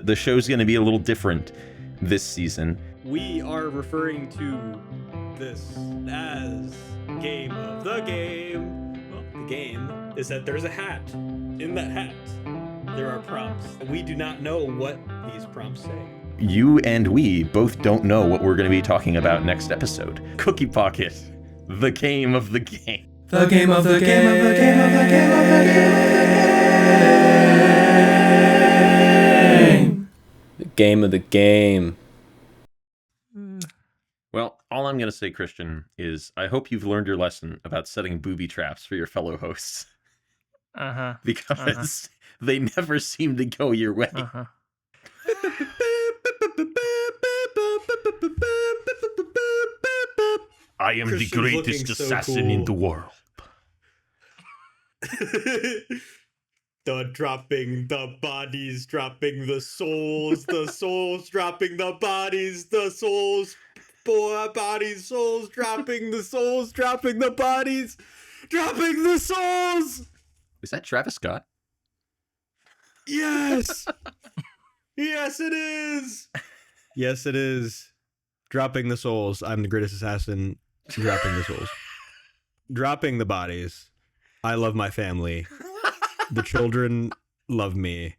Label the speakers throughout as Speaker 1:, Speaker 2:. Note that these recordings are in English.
Speaker 1: The show's going to be a little different this season.
Speaker 2: We are referring to this as game of the game. Well, the game is that there's a hat. In that hat, there are prompts. We do not know what these prompts say.
Speaker 1: You and we both don't know what we're going to be talking about next episode. Cookie Pocket, the game of the game.
Speaker 3: The game of the game of the game of the game of the game.
Speaker 4: The game of the game.
Speaker 1: Well, all I'm going to say, Christian, is I hope you've learned your lesson about setting booby traps for your fellow hosts. Because they never seem to go your way. I am
Speaker 2: Christian's
Speaker 1: the greatest assassin in the world.
Speaker 2: The dropping the bodies, dropping the souls dropping the bodies, the souls, bodies, souls, dropping the souls, dropping the bodies, dropping the souls.
Speaker 1: Is that Travis Scott?
Speaker 2: Yes. Yes, it is. Yes, it is. Dropping the souls. I'm the greatest assassin. Dropping the souls. Dropping the bodies. I love my family. The children love me.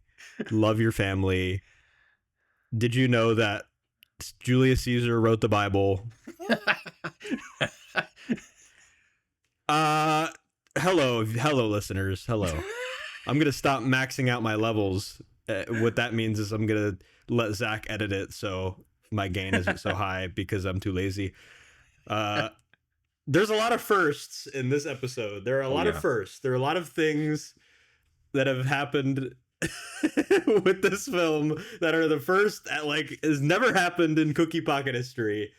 Speaker 2: Love your family. Did you know that Julius Caesar wrote the Bible? Hello, listeners. Hello. I'm going to stop maxing out my levels. What that means is I'm going to let Zach edit it so my gain isn't so high because I'm too lazy. There's a lot of firsts in this episode. There are a lot of firsts. There are a lot of things that have happened with this film that are the first that has never happened in Cookie Pocket history.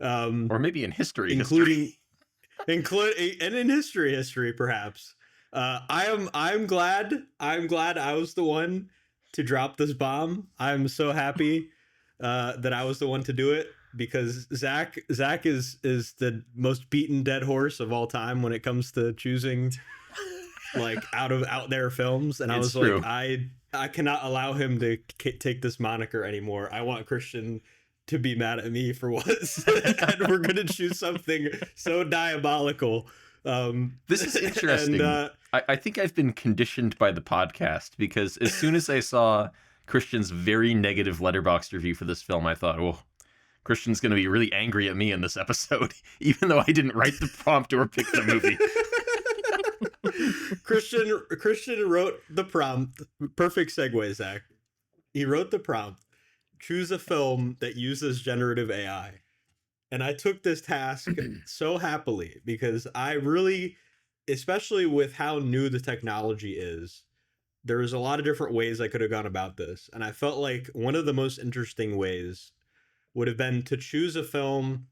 Speaker 1: Or maybe in history.
Speaker 2: Including and in history perhaps. I'm glad I was the one to drop this bomb. I'm so happy that I was the one to do it, because Zach is the most beaten dead horse of all time when it comes to choosing out there films, and I was
Speaker 1: true.
Speaker 2: like, I cannot allow him to take this moniker anymore. I want Christian to be mad at me for once, and we're gonna choose something so diabolical.
Speaker 1: This is interesting. And, I think I've been conditioned by the podcast, because as soon as I saw Christian's very negative Letterboxd review for this film, I thought, well, Christian's going to be really angry at me in this episode, even though I didn't write the prompt or pick the movie.
Speaker 2: Christian wrote the prompt. Perfect segue, Zach. He wrote the prompt. Choose a film that uses generative AI. And I took this task so happily, because I really, especially with how new the technology is, there was a lot of different ways I could have gone about this. And I felt like one of the most interesting ways would have been to choose a film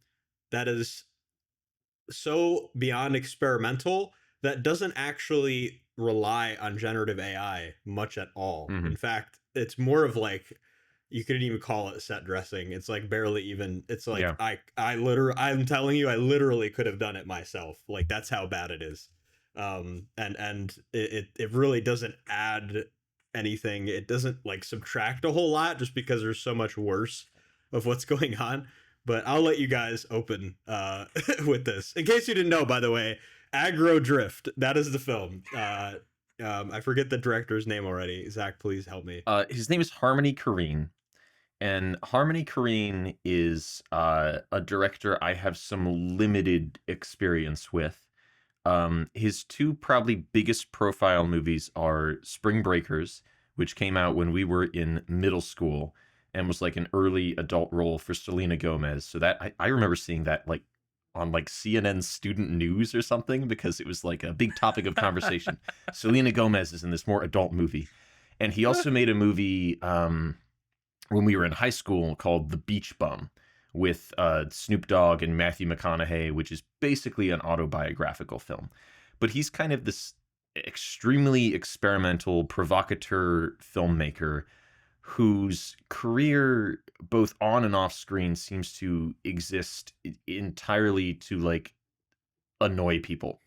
Speaker 2: that is so beyond experimental that doesn't actually rely on generative AI much at all.
Speaker 1: Mm-hmm.
Speaker 2: In fact, it's more of you couldn't even call it set dressing. It's barely even. It's I'm telling you, I literally could have done it myself. That's how bad it is. And it really doesn't add anything. It doesn't subtract a whole lot, just because there's so much worse of what's going on. But I'll let you guys open with this. In case you didn't know, by the way, AGGRO Drift, that is the film. I forget the director's name already. Zach, please help me.
Speaker 1: His name is Harmony Korine. And Harmony Korine is a director I have some limited experience with. His two probably biggest profile movies are Spring Breakers, which came out when we were in middle school and was an early adult role for Selena Gomez. So that I remember seeing that on CNN Student News or something, because it was a big topic of conversation. Selena Gomez is in this more adult movie. And he also made a movie when we were in high school called The Beach Bum, with Snoop Dogg and Matthew McConaughey, which is basically an autobiographical film. But he's kind of this extremely experimental, provocateur filmmaker whose career, both on and off screen, seems to exist entirely to annoy people.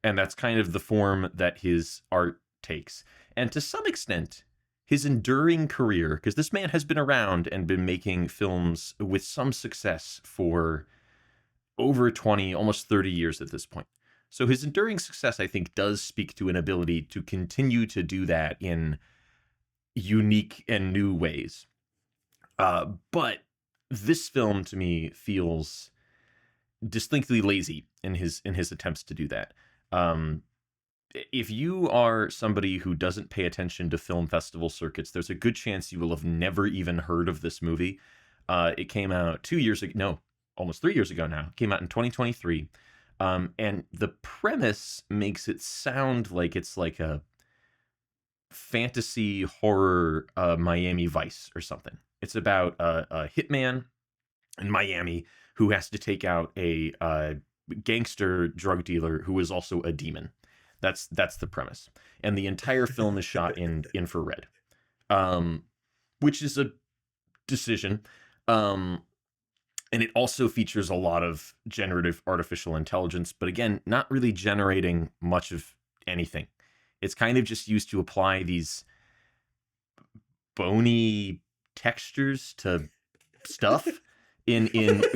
Speaker 1: And that's kind of the form that his art takes. And to some extent, his enduring career, because this man has been around and been making films with some success for over 20, almost 30 years at this point. So his enduring success, I think, does speak to an ability to continue to do that in unique and new ways. But this film, to me, feels distinctly lazy in his attempts to do that. If you are somebody who doesn't pay attention to film festival circuits, there's a good chance you will have never even heard of this movie. It came out 2 years ago, no, almost 3 years ago now. It came out in 2023. And the premise makes it sound like it's like a fantasy horror Miami Vice or something. It's about a hitman in Miami who has to take out a gangster drug dealer who is also a demon. That's the premise. And the entire film is shot in infrared, which is a decision. And it also features a lot of generative artificial intelligence, but again, not really generating much of anything. It's kind of just used to apply these bony textures to stuff in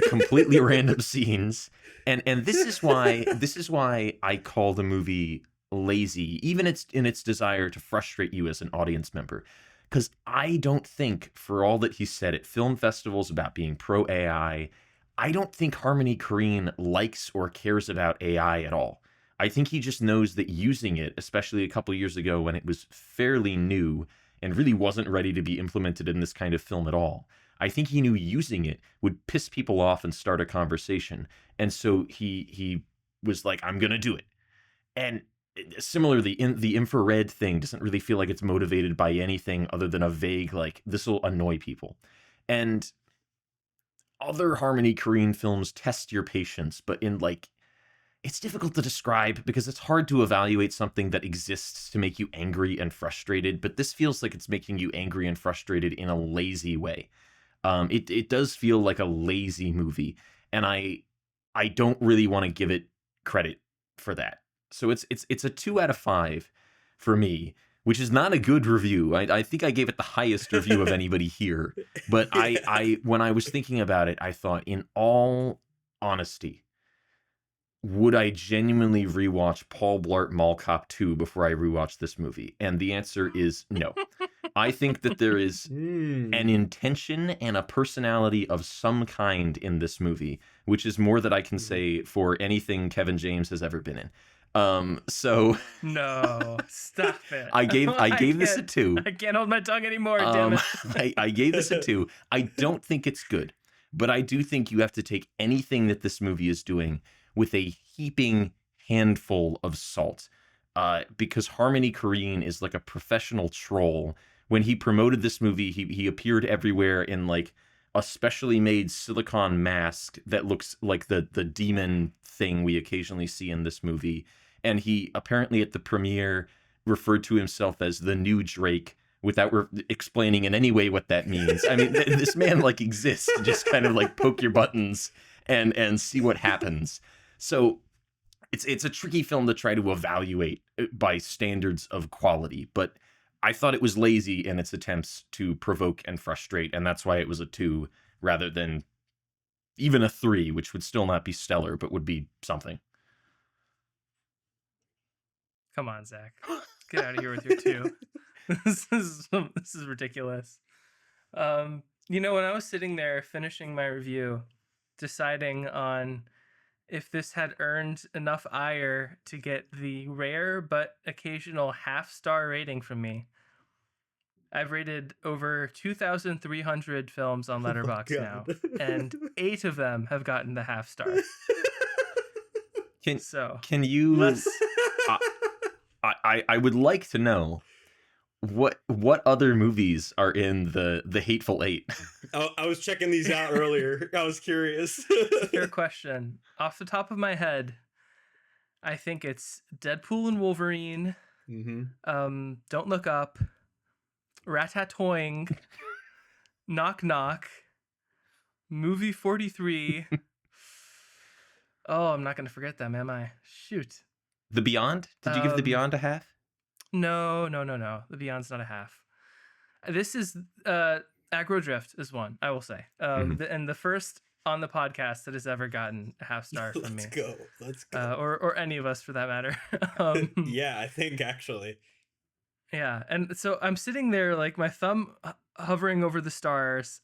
Speaker 1: completely random scenes. And this is why I call the movie lazy, even in its desire to frustrate you as an audience member. Because I don't think, for all that he said at film festivals about being pro AI, I don't think Harmony Korine likes or cares about AI at all. I think he just knows that using it, especially a couple years ago when it was fairly new and really wasn't ready to be implemented in this kind of film at all, I think he knew using it would piss people off and start a conversation. And so he was like, I'm going to do it. And similarly, the infrared thing doesn't really feel like it's motivated by anything other than a vague, like, this will annoy people. And other Harmony Korine films test your patience, but in like, it's difficult to describe because it's hard to evaluate something that exists to make you angry and frustrated. But this feels like it's making you angry and frustrated in a lazy way. It does feel like a lazy movie, and I don't really want to give it credit for that. So it's a 2 out of 5 for me, which is not a good review. I think I gave it the highest review of anybody here. But I when I was thinking about it, I thought, in all honesty, would I genuinely rewatch Paul Blart Mall Cop 2 before I rewatch this movie? And the answer is no. I think that there is an intention and a personality of some kind in this movie, which is more that I can say for anything Kevin James has ever been in. So
Speaker 5: no, stop it.
Speaker 1: I gave this a 2.
Speaker 5: I can't hold my tongue anymore, damn it.
Speaker 1: I gave this a 2. I don't think it's good, but I do think you have to take anything that this movie is doing with a heaping handful of salt, because Harmony Korine is like a professional troll. When he promoted this movie, he appeared everywhere in like a specially made silicone mask that looks like the demon thing we occasionally see in this movie. And he apparently at the premiere referred to himself as the new Drake without explaining in any way what that means. I mean, this man like exists to just kind of like poke your buttons and see what happens. So it's a tricky film to try to evaluate by standards of quality, but I thought it was lazy in its attempts to provoke and frustrate, and that's why it was a 2 rather than even a 3, which would still not be stellar, but would be something.
Speaker 5: Come on, Zach. Get out of here with your 2. This is ridiculous. When I was sitting there finishing my review, deciding on if this had earned enough ire to get the rare but occasional half-star rating from me, I've rated over 2,300 films on Letterboxd now, and 8 of them have gotten the half star.
Speaker 1: Can you? I would like to know what other movies are in the Hateful Eight.
Speaker 2: Oh, I was checking these out earlier. I was curious.
Speaker 5: Fair question. Off the top of my head, I think it's Deadpool and Wolverine.
Speaker 2: Mm-hmm.
Speaker 5: Don't Look Up. Ratatouille, Knock Knock, Movie 43. Oh, I'm not going to forget them, am I? Shoot.
Speaker 1: The Beyond? Did you give The Beyond a half?
Speaker 5: No. The Beyond's not a half. This is Aggro Drift is one, I will say. And the first on the podcast that has ever gotten a half star from me.
Speaker 2: Let's go.
Speaker 5: Or any of us for that matter.
Speaker 2: Yeah, I think actually.
Speaker 5: Yeah, and so I'm sitting there like my thumb hovering over the stars,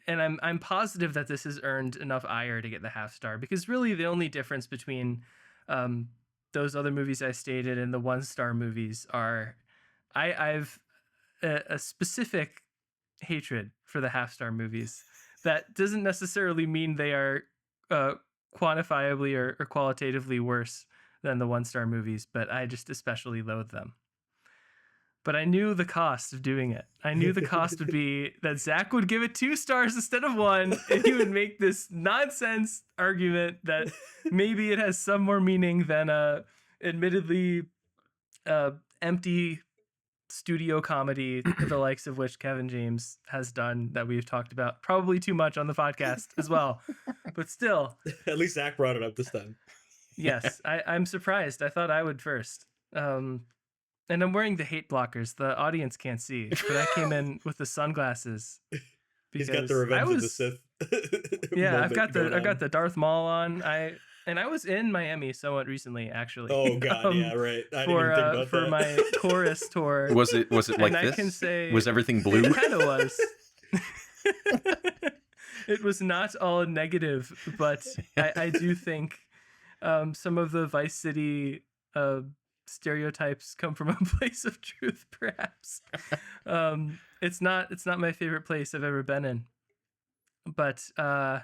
Speaker 5: and I'm positive that this has earned enough ire to get the half star, because really the only difference between those other movies I stated and the 1-star movies are I've a specific hatred for the half-star movies. That doesn't necessarily mean they are quantifiably or qualitatively worse than the 1-star movies, but I just especially loathe them. But I knew the cost of doing it. I knew the cost would be that Zach would give it 2 stars instead of 1, and he would make this nonsense argument that maybe it has some more meaning than a admittedly empty studio comedy, the likes of which Kevin James has done, that we've talked about probably too much on the podcast as well. But still,
Speaker 2: at least Zach brought it up this time.
Speaker 5: Yes, I'm surprised. I thought I would first. And I'm wearing the hate blockers. The audience can't see, but I came in with the sunglasses.
Speaker 2: He's got the Revenge of the Sith.
Speaker 5: Yeah, I've got the Darth Maul on. I was in Miami somewhat recently, actually.
Speaker 2: Oh God, yeah, right. I didn't even think about
Speaker 5: for
Speaker 2: that.
Speaker 5: my tourist tour.
Speaker 1: Was it like
Speaker 5: and
Speaker 1: this?
Speaker 5: I can say
Speaker 1: was everything blue?
Speaker 5: It kind of was. It was not all negative, but I do think some of the Vice City stereotypes come from a place of truth, perhaps. It's not my favorite place I've ever been in, but I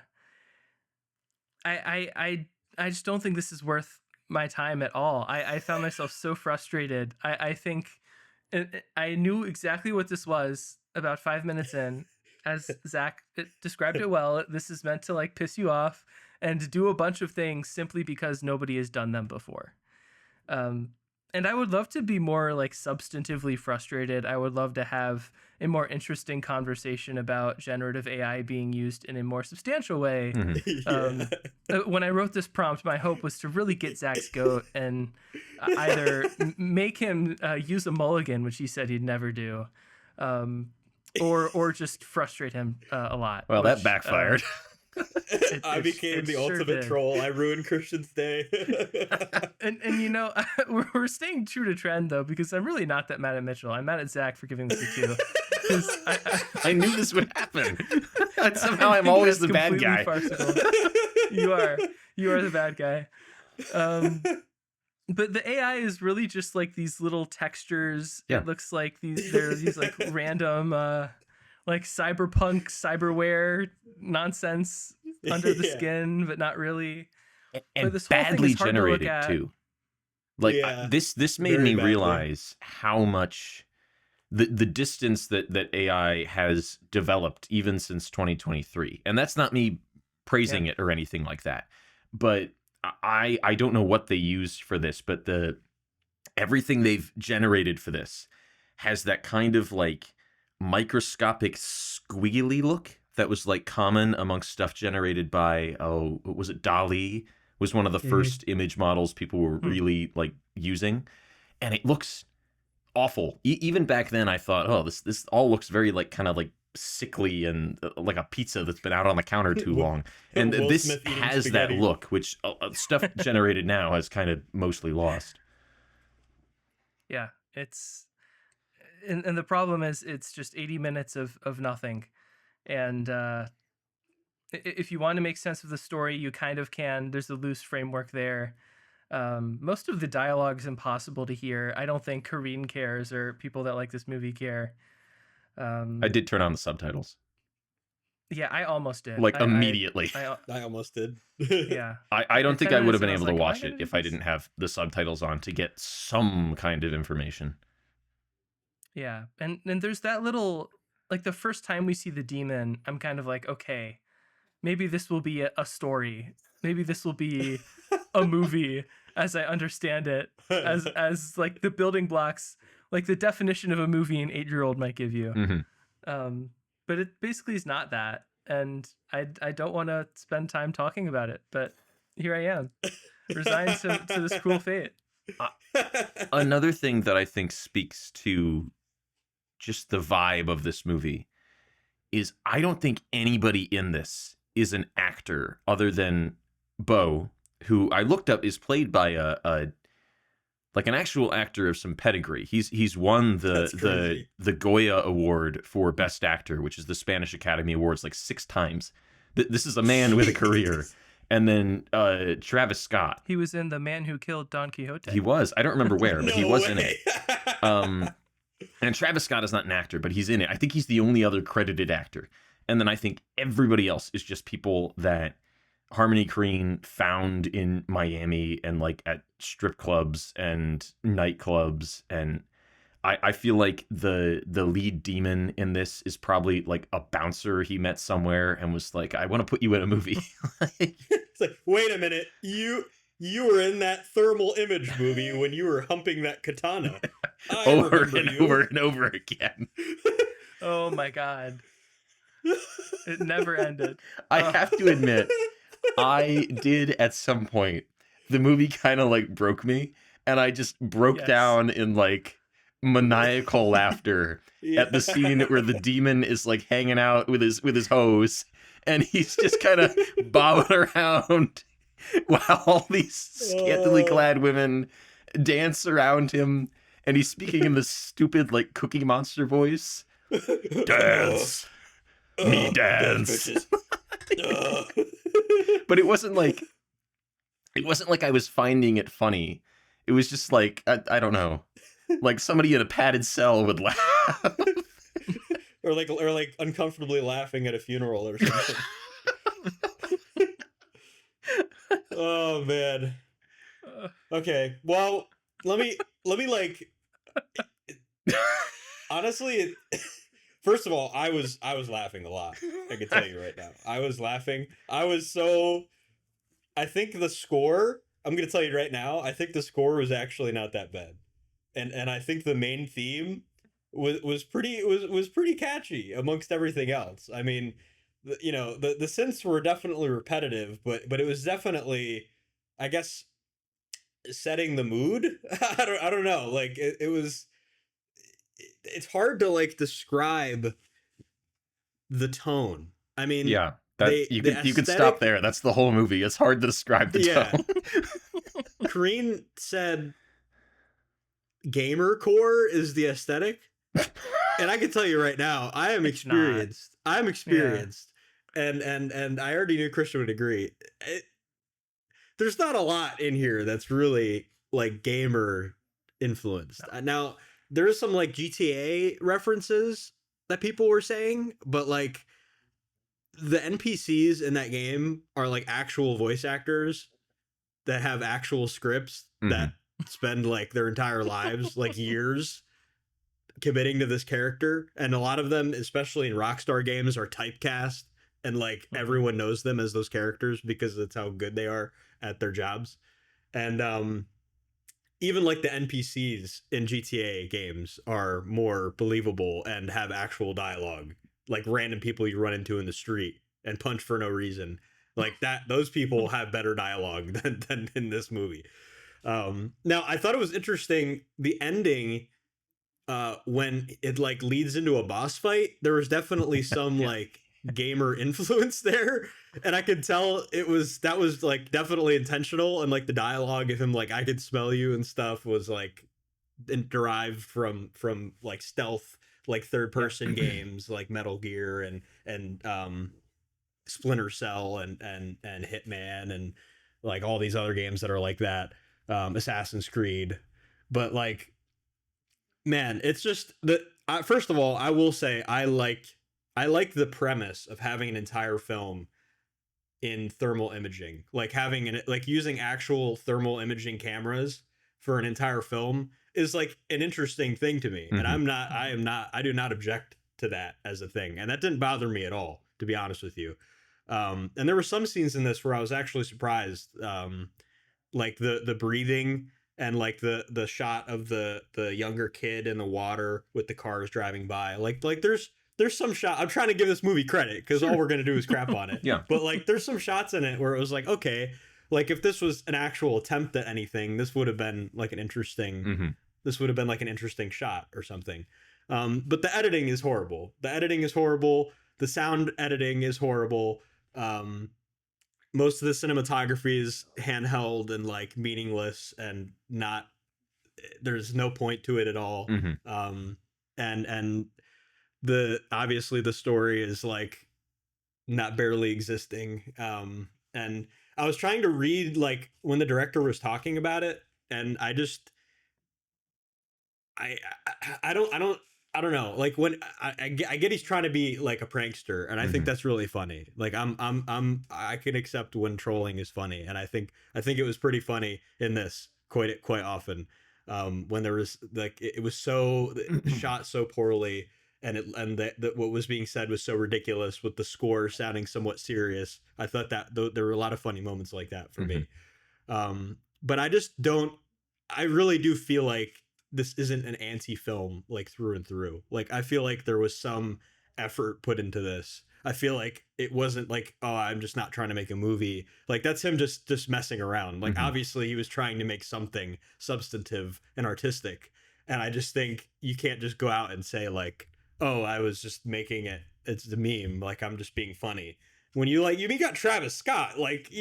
Speaker 5: just don't think this is worth my time at all. I found myself so frustrated. I think I knew exactly what this was about 5 minutes in, as Zach described it well. This is meant to like piss you off and do a bunch of things simply because nobody has done them before. And I would love to be more like substantively frustrated. I would love to have a more interesting conversation about generative AI being used in a more substantial way. When I wrote this prompt, my hope was to really get Zach's goat and either make him use a mulligan, which he said he'd never do, or just frustrate him a lot.
Speaker 1: Well, that backfired.
Speaker 2: I became the ultimate troll. I ruined Christian's day.
Speaker 5: and you know, we're staying true to trend though, because I'm really not that mad at Mitchell. I'm mad at Zach for giving this a 2.
Speaker 1: I knew this would happen. Somehow I'm always the bad guy.
Speaker 5: Farcical. You are the bad guy. But the AI is really just like these little textures. Yeah. It looks like they're these like random like cyberpunk, cyberware nonsense under the skin, but not really.
Speaker 1: And
Speaker 5: this whole
Speaker 1: badly
Speaker 5: thing is hard
Speaker 1: generated
Speaker 5: to look at.
Speaker 1: too. Like this made me realize how much the distance that AI has developed even since 2023. And that's not me praising it or anything like that. But I don't know what they used for this, but everything they've generated for this has that kind of like microscopic squiggly look that was like common amongst stuff generated by was it DALL-E was one of the first image models people were really like using, and it looks awful. Even back then I thought, this all looks very like kind of like sickly and like a pizza that's been out on the counter too long. And this has that look, which stuff generated now has kind of mostly lost.
Speaker 5: Yeah, it's and the problem is it's just 80 minutes of nothing. And if you want to make sense of the story, you kind of can. There's a loose framework there. Most of the dialogue is impossible to hear. I don't think Korine cares, or people that like this movie care.
Speaker 1: I did turn on the subtitles.
Speaker 5: Yeah, I almost did.
Speaker 1: Like immediately.
Speaker 2: I almost did.
Speaker 5: Yeah.
Speaker 1: I don't think I would have been able to watch it if I didn't have the subtitles on to get some kind of information.
Speaker 5: Yeah, and there's that little, like the first time we see the demon, I'm kind of like, okay, maybe this will be a story. Maybe this will be a movie as I understand it, as like the building blocks, like the definition of a movie an 8-year-old might give you. But it basically is not that, and I don't want to spend time talking about it, but here I am, resigned to this cruel fate.
Speaker 1: Another thing that I think speaks to just the vibe of this movie is I don't think anybody in this is an actor other than Bo, who I looked up is played by a like an actual actor of some pedigree. He's won the Goya Award for Best Actor, which is the Spanish Academy Awards, like 6 times. This is a man with a career. And then Travis Scott.
Speaker 5: He was in The Man Who Killed Don Quixote.
Speaker 1: He was. I don't remember where, but he was in
Speaker 2: way.
Speaker 1: it. And Travis Scott is not an actor, but he's in it. I think he's the only other credited actor. And then I think everybody else is just people that Harmony Korine found in Miami and like at strip clubs and nightclubs. And I feel like the lead demon in this is probably like a bouncer he met somewhere and was like, I want to put you in a movie.
Speaker 2: It's like, wait a minute, you were in that thermal image movie when you were humping that katana.
Speaker 1: Over and over again.
Speaker 5: Oh my God. It never ended.
Speaker 1: I have to admit, I did at some point. The movie kind of like broke me, and I just broke down in like maniacal laughter at the scene where the demon is like hanging out with his hose, and he's just kind of bobbing around while all these scantily clad women dance around him, and he's speaking in this stupid like Cookie Monster voice. Dance. Me dance. But it wasn't like I was finding it funny. It was just like I don't know, like somebody in a padded cell would laugh,
Speaker 2: or like uncomfortably laughing at a funeral or something. Oh man. Okay, well, let me like. Honestly, first of all, I was laughing a lot. I can tell you right now. I was laughing. I think the score, I'm going to tell you right now, I think the score was actually not that bad. And I think the main theme was pretty catchy amongst everything else. I mean, the synths were definitely repetitive, but it was definitely, I guess, setting the mood. I don't know. Like it was, it's hard to like describe the tone. I mean,
Speaker 1: yeah, you could stop there. That's the whole movie. It's hard to describe the tone.
Speaker 2: Korine said gamer core is the aesthetic. And I can tell you right now, I am experienced. I'm experienced. Yeah. And I already knew Christian would agree. There's not a lot in here that's really like gamer influenced. No. Now, there's some like GTA references that people were saying, but like the NPCs in that game are like actual voice actors that have actual scripts that spend like their entire lives, like years, committing to this character. And a lot of them, especially in Rockstar games, are typecast, and like everyone knows them as those characters because that's how good they are at their jobs. And even like the NPCs in GTA games are more believable and have actual dialogue, like random people you run into in the street and punch for no reason. Like that, those people have better dialogue than in this movie. Now, I thought it was interesting, the ending, when it like leads into a boss fight, there was definitely some like gamer influence there, and I could tell that was like definitely intentional, and like the dialogue of him like I could smell you and stuff was like derived from like stealth, like third person games like Metal Gear and Splinter Cell and Hitman and like all these other games that are like that, Assassin's Creed. But like, man, it's just that first of all, I will say I like the premise of having an entire film in thermal imaging, like having like using actual thermal imaging cameras for an entire film is like an interesting thing to me. And I do not object to that as a thing. And that didn't bother me at all, to be honest with you. And there were some scenes in this where I was actually surprised, like the breathing and like the shot of the younger kid in the water with the cars driving by. Like there's some shot. I'm trying to give this movie credit because all we're gonna do is crap on it.
Speaker 1: Yeah.
Speaker 2: But like there's some shots in it where it was like, okay, like if this was an actual attempt at anything, this would have been like an interesting. This would have been like an interesting shot or something. But the editing is horrible. The editing is horrible. The sound editing is horrible. Most of the cinematography is handheld and like meaningless and not. There's no point to it at all. And the obviously the story is like not barely existing. And I was trying to read like when the director was talking about it, and I don't know. Like when I get he's trying to be like a prankster, and I think that's really funny. Like I can accept when trolling is funny, and I think it was pretty funny in this quite often. When there was like it was so shot so poorly, and what was being said was so ridiculous, with the score sounding somewhat serious. I thought that there were a lot of funny moments like that for me. But I just don't. I really do feel like this isn't an anti-film like through and through. Like I feel like there was some effort put into this. I feel like it wasn't like, oh, I'm just not trying to make a movie. Like that's him just messing around. Like obviously he was trying to make something substantive and artistic. And I just think you can't just go out and say like, oh, I was just making it. It's the meme. Like I'm just being funny. When you got Travis Scott, like,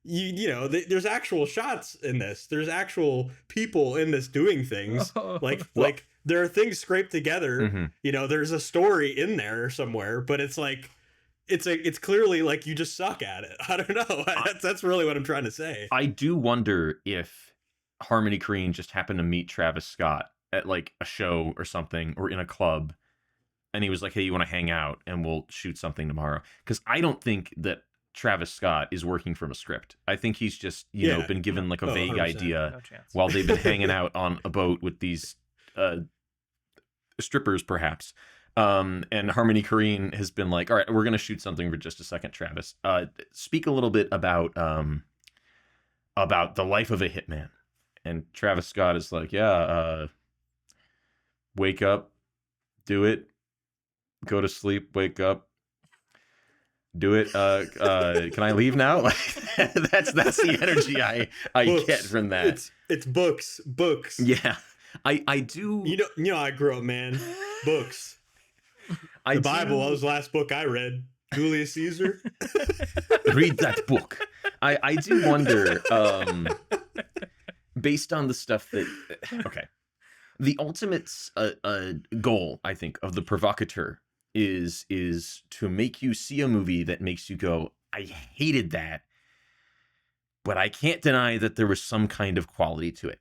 Speaker 2: there's actual shots in this. There's actual people in this doing things. Like there are things scraped together. There's a story in there somewhere, but it's like it's clearly like you just suck at it. I don't know. That's really what I'm trying to say.
Speaker 1: I do wonder if Harmony Korine just happened to meet Travis Scott at like a show or something, or in a club, and he was like, "Hey, you want to hang out and we'll shoot something tomorrow?" Because I don't think that Travis Scott is working from a script. I think he's just, been given like a vague
Speaker 2: 100%.
Speaker 1: idea while they've been hanging out on a boat with these strippers, perhaps. And Harmony Korine has been like, all right, we're going to shoot something for just a second, Travis. Speak a little bit about the life of a hitman. And Travis Scott is like, yeah, wake up, do it, go to sleep, wake up, do it. Can I leave now? Like that's the energy I get from that.
Speaker 2: It's books.
Speaker 1: Yeah, I do.
Speaker 2: I grew up, man. Books. The Bible was the last book I read. Julius Caesar.
Speaker 1: Read that book. I do wonder, based on the stuff that. Okay, the ultimate goal, I think, of the provocateur is to make you see a movie that makes you go, I hated that, but I can't deny that there was some kind of quality to it.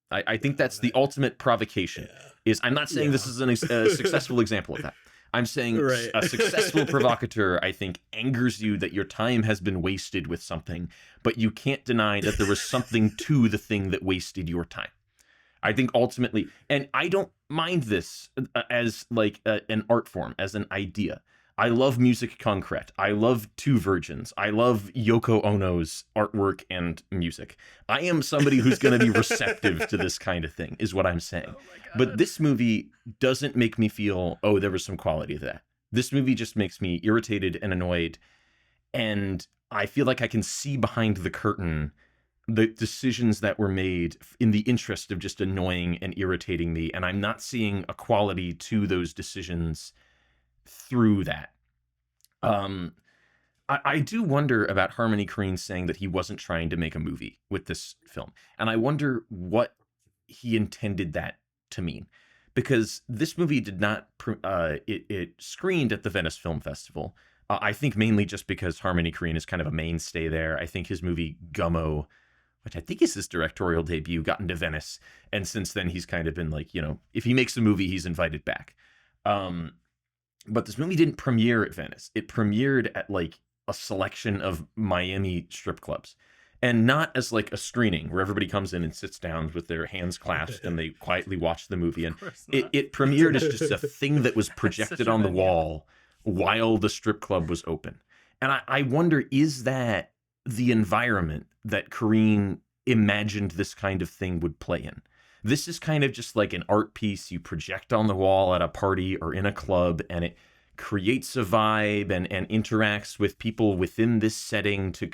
Speaker 1: I think that's the ultimate provocation. Is I'm not saying this is a successful example of that. I'm saying a successful provocateur, I think, angers you that your time has been wasted with something, but you can't deny that there was something to the thing that wasted your time. I think ultimately, and I don't mind this as like an art form, as an idea. I love musique concrète. I love Two Virgins. I love Yoko Ono's artwork and music. I am somebody who's going to be receptive to this kind of thing, is what I'm saying. But this movie doesn't make me feel, oh, there was some quality to that. This movie just makes me irritated and annoyed. And I feel like I can see behind the curtain the decisions that were made in the interest of just annoying and irritating me. And I'm not seeing a quality to those decisions through that. I do wonder about Harmony Korine saying that he wasn't trying to make a movie with this film. And I wonder what he intended that to mean. Because this movie did not, it screened at the Venice Film Festival. I think mainly just because Harmony Korine is kind of a mainstay there. I think his movie Gummo, which I think is his directorial debut, got into Venice. And since then, he's kind of been like, if he makes a movie, he's invited back. But this movie didn't premiere at Venice. It premiered at like a selection of Miami strip clubs. And not as like a screening where everybody comes in and sits down with their hands clasped and they quietly watch the movie. And it premiered as just a thing that was projected on the wall while the strip club was open. And I wonder, is that the environment that Korine imagined this kind of thing would play in? This is kind of just like an art piece you project on the wall at a party or in a club, and it creates a vibe and interacts with people within this setting to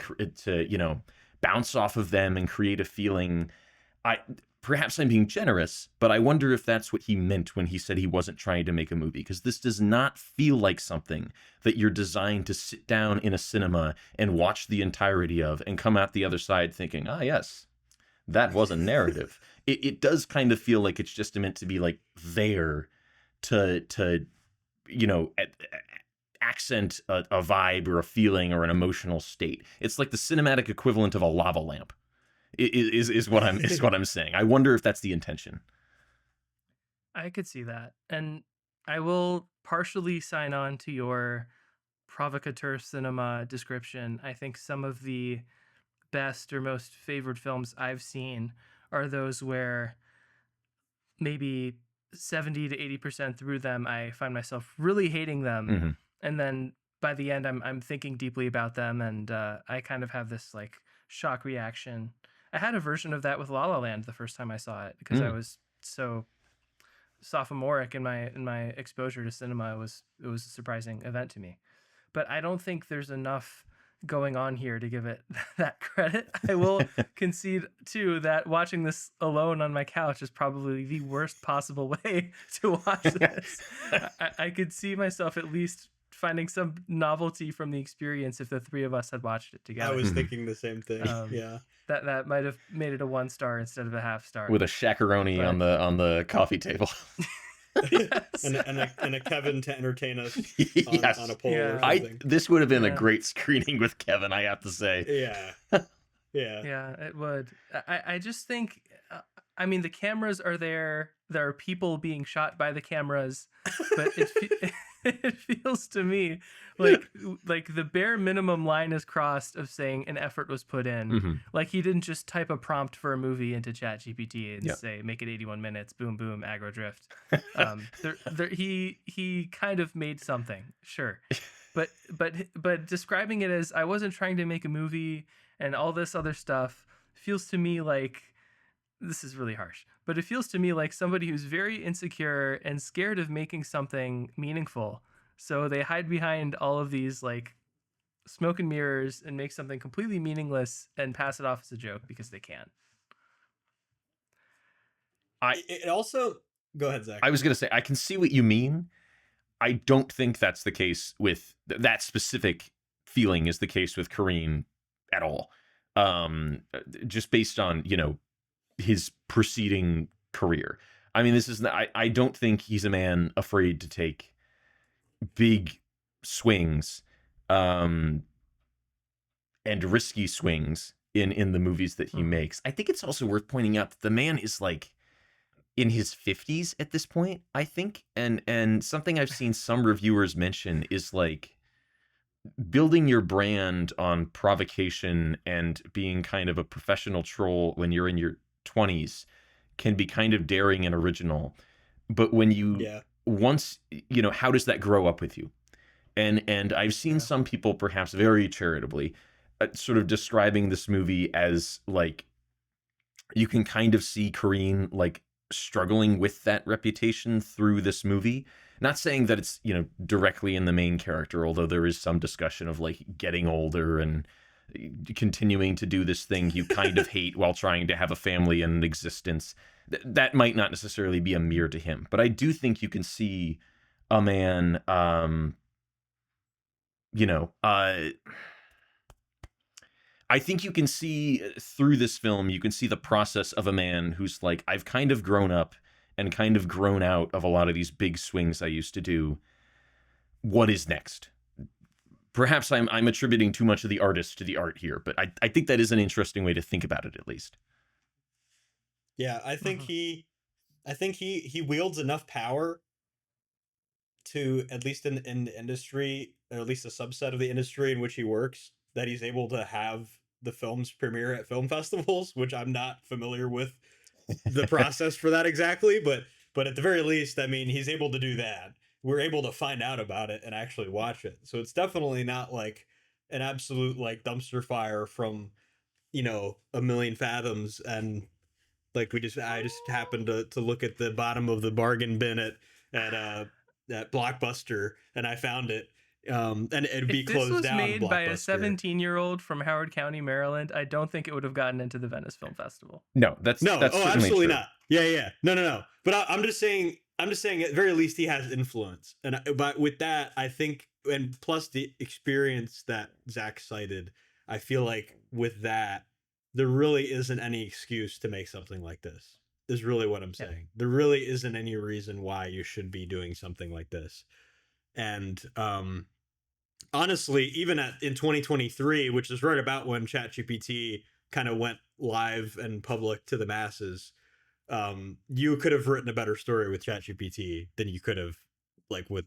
Speaker 1: bounce off of them and create a feeling. perhaps I'm being generous, but I wonder if that's what he meant when he said he wasn't trying to make a movie, because this does not feel like something that you're designed to sit down in a cinema and watch the entirety of and come out the other side thinking, ah, yes, that was a narrative. It does kind of feel like it's just meant to be like there to you know, accent a vibe or a feeling or an emotional state. It's like the cinematic equivalent of a lava lamp. Is what I'm saying. I wonder if that's the intention.
Speaker 5: I could see that. And I will partially sign on to your provocateur cinema description. I think some of the best or most favored films I've seen are those where maybe 70 to 80% through them I find myself really hating them.
Speaker 1: Mm-hmm.
Speaker 5: And then by the end I'm thinking deeply about them, and I kind of have this like shock reaction. I had a version of that with La La Land the first time I saw it, because I was so sophomoric in my exposure to cinema. It was a surprising event to me. But I don't think there's enough going on here to give it that credit. I will concede too that watching this alone on my couch is probably the worst possible way to watch this. I could see myself at least finding some novelty from the experience if the three of us had watched it together.
Speaker 2: I was thinking the same thing. Yeah.
Speaker 5: That might have made it a 1 star instead of a half star.
Speaker 1: With a shakaroni on the coffee table.
Speaker 5: Yes.
Speaker 2: and a Kevin to entertain us
Speaker 1: Yes.
Speaker 2: on a poll or
Speaker 1: I
Speaker 2: something.
Speaker 1: this would have been a great screening with Kevin, I have to say.
Speaker 2: Yeah. Yeah.
Speaker 5: Yeah, it would. I just think, I mean, the cameras are there. There are people being shot by the cameras, but it feels to me like the bare minimum line is crossed of saying an effort was put in.
Speaker 1: Mm-hmm.
Speaker 5: Like he didn't just type a prompt for a movie into ChatGPT and
Speaker 1: Yep.
Speaker 5: say make it 81 minutes, boom boom, aggro drift. He kind of made something, sure, but describing it as I wasn't trying to make a movie and all this other stuff feels to me like, this is really harsh, but it feels to me like somebody who's very insecure and scared of making something meaningful. So they hide behind all of these like smoke and mirrors and make something completely meaningless and pass it off as a joke because they can.
Speaker 2: It also, go ahead, Zach.
Speaker 1: I was going to say, I can see what you mean. I don't think that's the case with that specific feeling is the case with Korine at all. Just based on, you know, his preceding career. I mean, this is I don't think he's a man afraid to take big swings and risky swings in the movies that he makes. I think it's also worth pointing out that the man is like in his 50s at this point, I think. And something I've seen some reviewers mention is like building your brand on provocation and being kind of a professional troll when you're in your 20s can be kind of daring and original. But when you once, you know, how does that grow up with you? And I've seen some people, perhaps very charitably, sort of describing this movie as like, you can kind of see Korine like struggling with that reputation through this movie. Not saying that it's, you know, directly in the main character, although there is some discussion of like getting older and continuing to do this thing you kind of hate while trying to have a family and an existence. That might not necessarily be a mirror to him, but I do think you can see a man, you know, I think you can see through this film, you can see the process of a man who's like, I've kind of grown up and kind of grown out of a lot of these big swings I used to do. What is next? Perhaps I'm attributing too much of the artist to the art here, but I think that is an interesting way to think about it, at least.
Speaker 2: Yeah, I think he wields enough power to, at least in the industry, or at least a subset of the industry in which he works, that he's able to have the films premiere at film festivals, which I'm not familiar with the process for that exactly, but at the very least, I mean, he's able to do that. We're able to find out about it and actually watch it. So it's definitely not like an absolute like dumpster fire from, you know, A Million Fathoms, and like I just happened to look at the bottom of the bargain bin at Blockbuster and I found it, and it'd be
Speaker 5: If this
Speaker 2: closed
Speaker 5: was
Speaker 2: down.
Speaker 5: made by a
Speaker 2: Blockbuster.
Speaker 5: 17-year-old from Howard County, Maryland, I don't think it would have gotten into the Venice Film Festival.
Speaker 1: No, that's certainly
Speaker 2: absolutely
Speaker 1: true.
Speaker 2: not. Yeah. No. But I'm just saying at the very least he has influence, but with that, I think, and plus the experience that Zach cited, I feel like with that, there really isn't any excuse to make something like this. Is really what I'm saying. There really isn't any reason why you should be doing something like this. And honestly, even in 2023, which is right about when ChatGPT kind of went live and public to the masses, you could have written a better story with ChatGPT than you could have with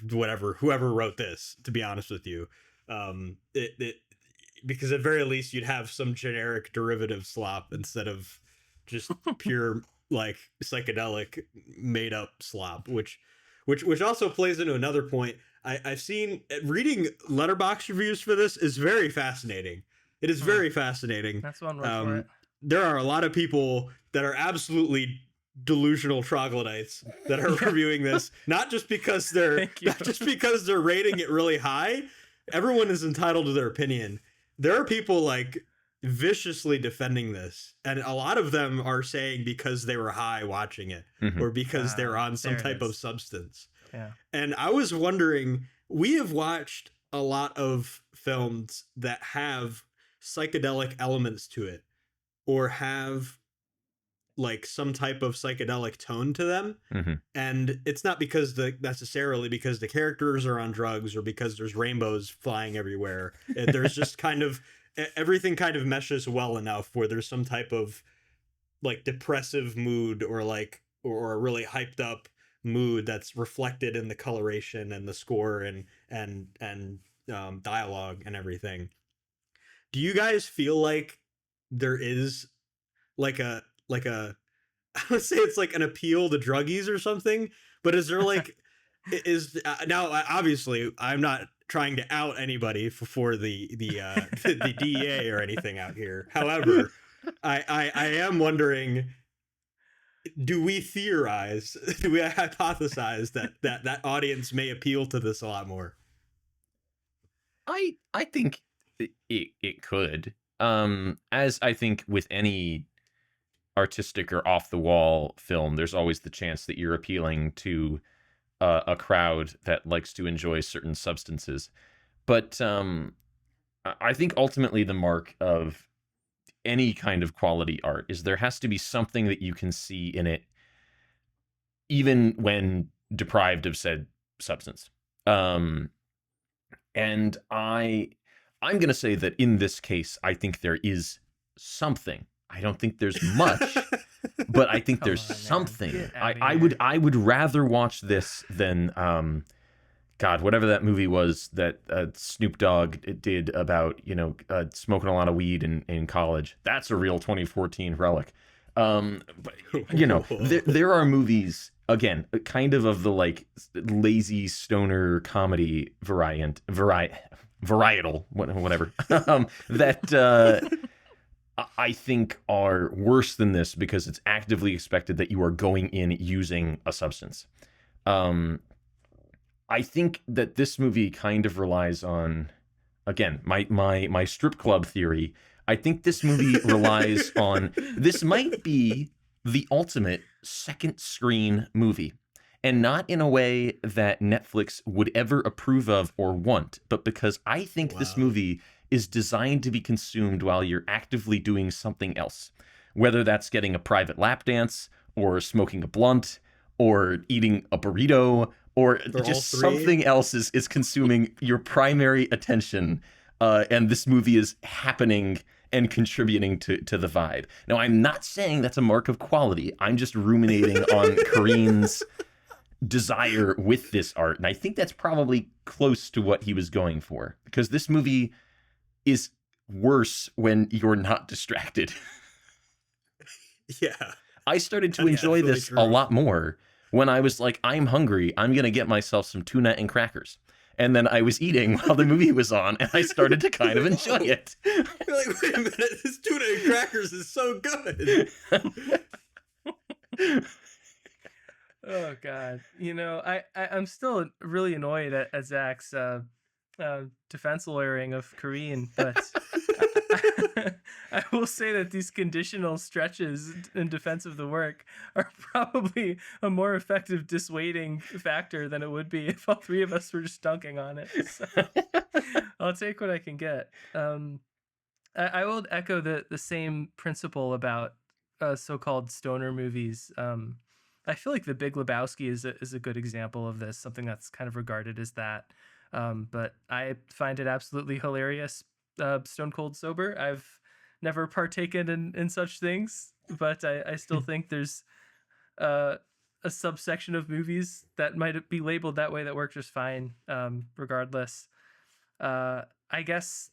Speaker 2: whoever wrote this, to be honest with you. Because at very least you'd have some generic derivative slop instead of just pure psychedelic made up slop, which also plays into another point. I've seen reading letterbox reviews for this is very fascinating. It is very fascinating.
Speaker 5: That's one word for it.
Speaker 2: There are a lot of people that are absolutely delusional troglodytes that are reviewing this, not just because they're rating it really high. Everyone is entitled to their opinion. There are people viciously defending this, and a lot of them are saying because they were high watching it, or because they're on some type of substance.
Speaker 5: Yeah.
Speaker 2: And I was wondering, we have watched a lot of films that have psychedelic elements to it, or have some type of psychedelic tone to them. And it's not necessarily because the characters are on drugs or because there's rainbows flying everywhere. There's just everything kind of meshes well enough where there's some type of depressive mood or a really hyped up mood that's reflected in the coloration and the score and dialogue and everything. Do you guys feel like there is a I would say it's an appeal to druggies or something, but is there now obviously I'm not trying to out anybody for the DEA or anything out here. However, I am wondering, do we hypothesize that audience may appeal to this a lot more?
Speaker 1: I think it could. As I think with any artistic or off the wall film, there's always the chance that you're appealing to a crowd that likes to enjoy certain substances. But I think ultimately the mark of any kind of quality art is there has to be something that you can see in it, even when deprived of said substance. And I'm going to say that in this case, I think there is something. I don't think there's much, but I think there's something. I would rather watch this than whatever that movie was that Snoop Dogg did about smoking a lot of weed in college. That's a real 2014 relic. But there are movies, again, kind of the lazy stoner comedy varietal, whatever, that I think are worse than this because it's actively expected that you are going in using a substance. I think that this movie kind of relies on, again, my strip club theory. I think this movie relies on, this might be the ultimate second screen movie. And not in a way that Netflix would ever approve of or want, but because I think this movie is designed to be consumed while you're actively doing something else. Whether that's getting a private lap dance, or smoking a blunt, or eating a burrito, or just something else is consuming your primary attention. And this movie is happening and contributing to the vibe. Now, I'm not saying that's a mark of quality. I'm just ruminating on Korine's desire with this art. And I think that's probably close to what he was going for. Because this movie is worse when you're not distracted.
Speaker 2: Yeah.
Speaker 1: I started to enjoy this a lot more when I was like, I'm hungry. I'm going to get myself some tuna and crackers. And then I was eating while the movie was on, and I started to kind of enjoy it.
Speaker 2: You're like, wait a minute, this tuna and crackers is so good.
Speaker 5: Oh God, I'm still really annoyed at Zach's defense lawyering of Korine, but I will say that these conditional stretches in defense of the work are probably a more effective dissuading factor than it would be if all three of us were just dunking on it. So I'll take what I can get. I will echo the same principle about so-called stoner movies. I feel like The Big Lebowski is a good example of this, something that's kind of regarded as that. But I find it absolutely hilarious. Stone Cold Sober. I've never partaken in such things, but I still think there's a subsection of movies that might be labeled that way that work just fine, regardless. I guess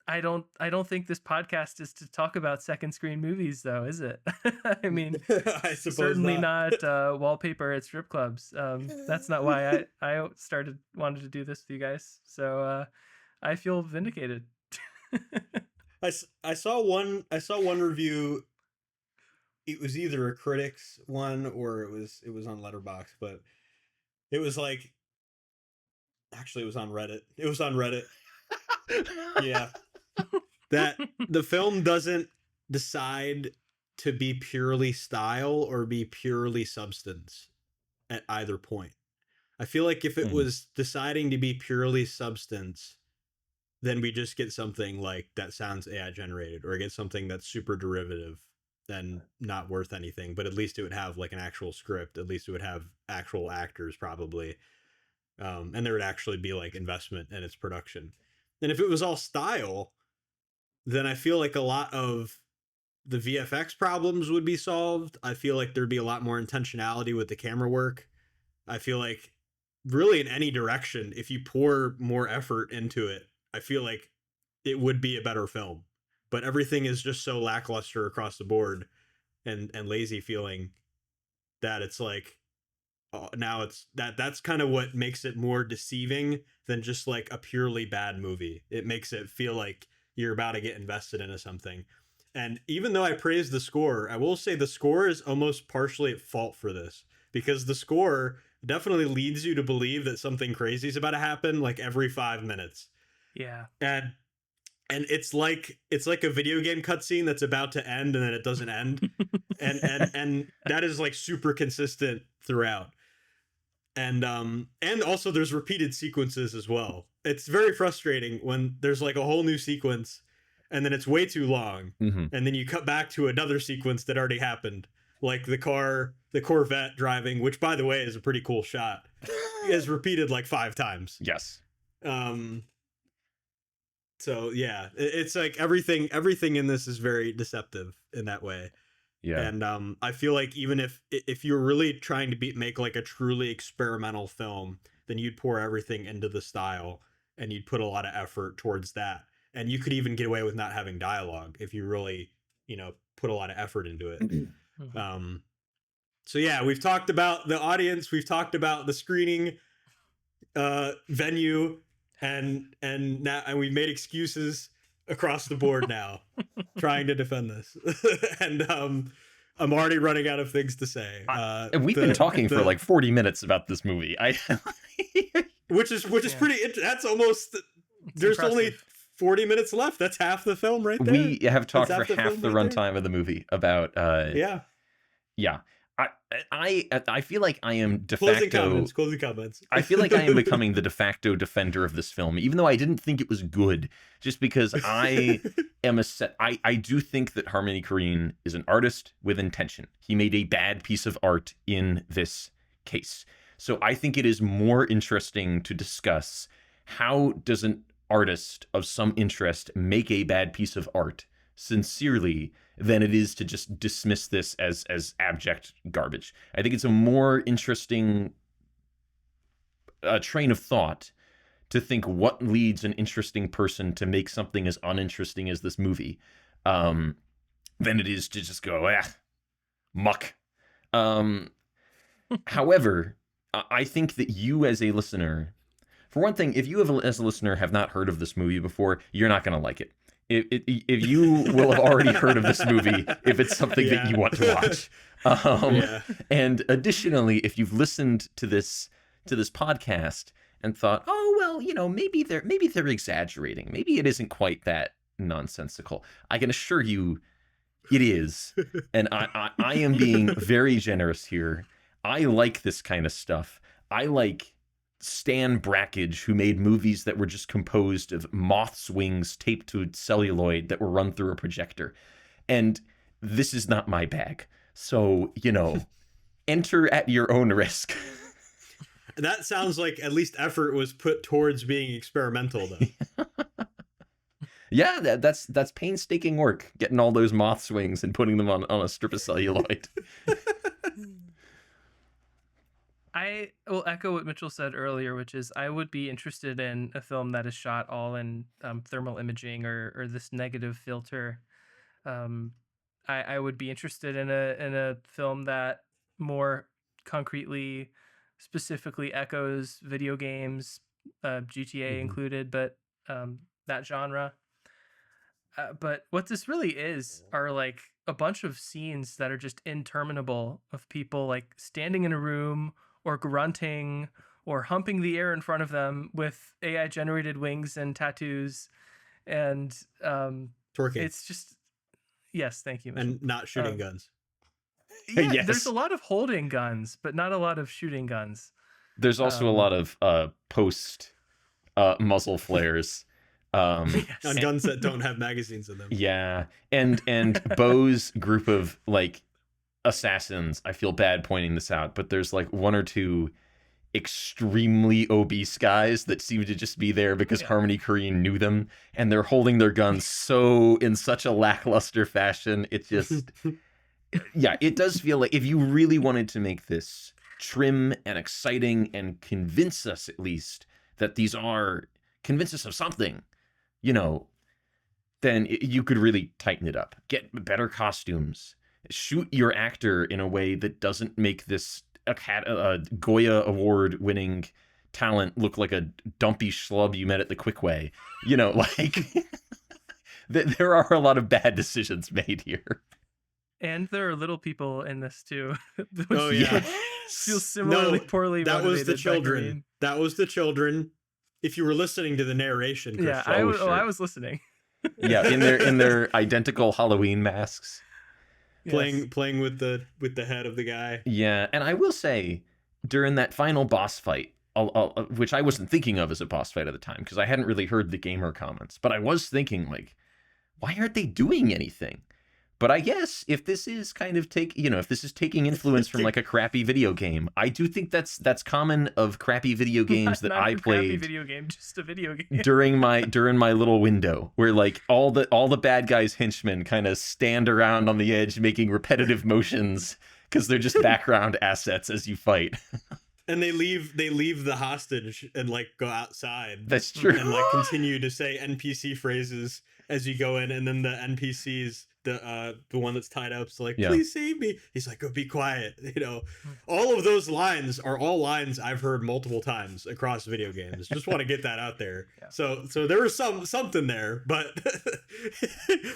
Speaker 5: I don't think this podcast is to talk about second screen movies, though, is it? I mean,
Speaker 2: I suppose
Speaker 5: certainly
Speaker 2: not.
Speaker 5: not wallpaper at strip clubs. That's not why I wanted to do this with you guys. So I feel vindicated.
Speaker 2: I saw one review. It was either a critics one or it was on Letterboxd, but it was like, actually it was on Reddit. It was on Reddit. Yeah. That the film doesn't decide to be purely style or be purely substance at either point. I feel like if it was deciding to be purely substance, then we just get something like that sounds AI generated, or get something that's super derivative and not worth anything, but at least it would have like an actual script. At least it would have actual actors probably. And there would actually be like investment in its production. And if it was all style, then I feel like a lot of the VFX problems would be solved. I feel like there'd be a lot more intentionality with the camera work. I feel like really in any direction, if you pour more effort into it, I feel like it would be a better film. But everything is just so lackluster across the board and lazy feeling that it's like, now it's that's kind of what makes it more deceiving than just like a purely bad movie. It makes it feel like you're about to get invested into something. And even though I praise the score, I will say the score is almost partially at fault for this, because the score definitely leads you to believe that something crazy is about to happen like every 5 minutes.
Speaker 5: Yeah.
Speaker 2: And it's like a video game cutscene that's about to end and then it doesn't end. and that is like super consistent throughout. And also there's repeated sequences as well. It's very frustrating when there's like a whole new sequence and then it's way too long.
Speaker 1: Mm-hmm.
Speaker 2: And then you cut back to another sequence that already happened. Like the Corvette driving, which by the way is a pretty cool shot, is repeated like 5 times.
Speaker 1: Yes.
Speaker 2: So yeah, it's like everything in this is very deceptive in that way.
Speaker 1: Yeah.
Speaker 2: And I feel like even if you're really trying to make like a truly experimental film, then you'd pour everything into the style and you'd put a lot of effort towards that. And you could even get away with not having dialogue if you really, put a lot of effort into it. So yeah, we've talked about the audience, we've talked about the screening venue, and we've made excuses across the board now trying to defend this. And I'm already running out of things to say.
Speaker 1: We've been talking for like 40 minutes about this movie.
Speaker 2: which is pretty that's almost there's
Speaker 5: impressive.
Speaker 2: Only 40 minutes left. That's half the film right there.
Speaker 1: We have talked for
Speaker 2: That's
Speaker 1: half the runtime of the movie about
Speaker 2: yeah.
Speaker 1: I feel like I am de
Speaker 2: Closing
Speaker 1: facto
Speaker 2: comments.
Speaker 1: I feel like I am becoming the de facto defender of this film, even though I didn't think it was good, just because I am I do think that Harmony Korine is an artist with intention. He made a bad piece of art in this case. So I think it is more interesting to discuss how does an artist of some interest make a bad piece of art sincerely than it is to just dismiss this as abject garbage. I think it's a more interesting train of thought to think what leads an interesting person to make something as uninteresting as this movie than it is to just go, muck. However, I think that you as a listener, for one thing, if you as a listener have not heard of this movie before, you're not going to like it. if you will have already heard of this movie, if it's something that you want to watch. And additionally, if you've listened to this podcast and thought, oh well, maybe they're exaggerating, maybe it isn't quite that nonsensical, I can assure you it is. And I am being very generous here. I like this kind of stuff. I like Stan Brakhage, who made movies that were just composed of moths' wings taped to celluloid that were run through a projector. And this is not my bag. So, enter at your own risk.
Speaker 2: That sounds like at least effort was put towards being experimental, though.
Speaker 1: Yeah, that's painstaking work, getting all those moths' wings and putting them on a strip of celluloid.
Speaker 5: I will echo what Mitchell said earlier, which is I would be interested in a film that is shot all in thermal imaging or this negative filter. I would be interested in a film that more concretely, specifically echoes video games, GTA included, but that genre. But what this really is are like a bunch of scenes that are just interminable of people like standing in a room or grunting or humping the air in front of them with AI generated wings and tattoos. And
Speaker 2: Twerking.
Speaker 5: it's just, yes, thank you, Mitchell.
Speaker 2: And not shooting guns.
Speaker 5: Yeah,
Speaker 1: Yes.
Speaker 5: There's a lot of holding guns, but not a lot of shooting guns.
Speaker 1: There's also a lot of post muzzle flares.
Speaker 2: On guns that don't have magazines in them.
Speaker 1: Yeah, and Bo's group of like assassins, I feel bad pointing this out, but there's like one or two extremely obese guys that seem to just be there because Harmony Korine knew them, and they're holding their guns in such a lackluster fashion. It just it does feel like if you really wanted to make this trim and exciting and convince us at least that convince us of something, then you could really tighten it up. Get better costumes. Shoot your actor in a way that doesn't make this a Goya award-winning talent look like a dumpy schlub you met at the Quick Way. There are a lot of bad decisions made here.
Speaker 5: And there are little people in this too.
Speaker 2: Oh yeah,
Speaker 5: feel similarly poorly.
Speaker 2: That was the
Speaker 5: motivated by
Speaker 2: children.
Speaker 5: Korine.
Speaker 2: That was the children. If you were listening to the narration, Christian.
Speaker 5: Yeah,
Speaker 1: sure.
Speaker 5: I was listening.
Speaker 1: Yeah, in their identical Halloween masks.
Speaker 2: playing with the head of the guy.
Speaker 1: Yeah, and I will say, during that final boss fight, which I wasn't thinking of as a boss fight at the time because I hadn't really heard the gamer comments, but I was thinking like, why aren't they doing anything? But I guess if this is kind of if this is taking influence from like a crappy video game, I do think that's common of crappy video games that I played.
Speaker 5: Video game, just a video game.
Speaker 1: during my little window, where like all the bad guys' henchmen kind of stand around on the edge making repetitive motions because they're just background assets as you fight.
Speaker 2: And they leave the hostage and like go outside.
Speaker 1: That's true.
Speaker 2: And like continue to say NPC phrases as you go in, and then the NPCs, the one that's tied up, so like, please save me. He's like, go be quiet. All of those lines are all lines I've heard multiple times across video games. Just want to get that out there. Yeah. So there was something there, but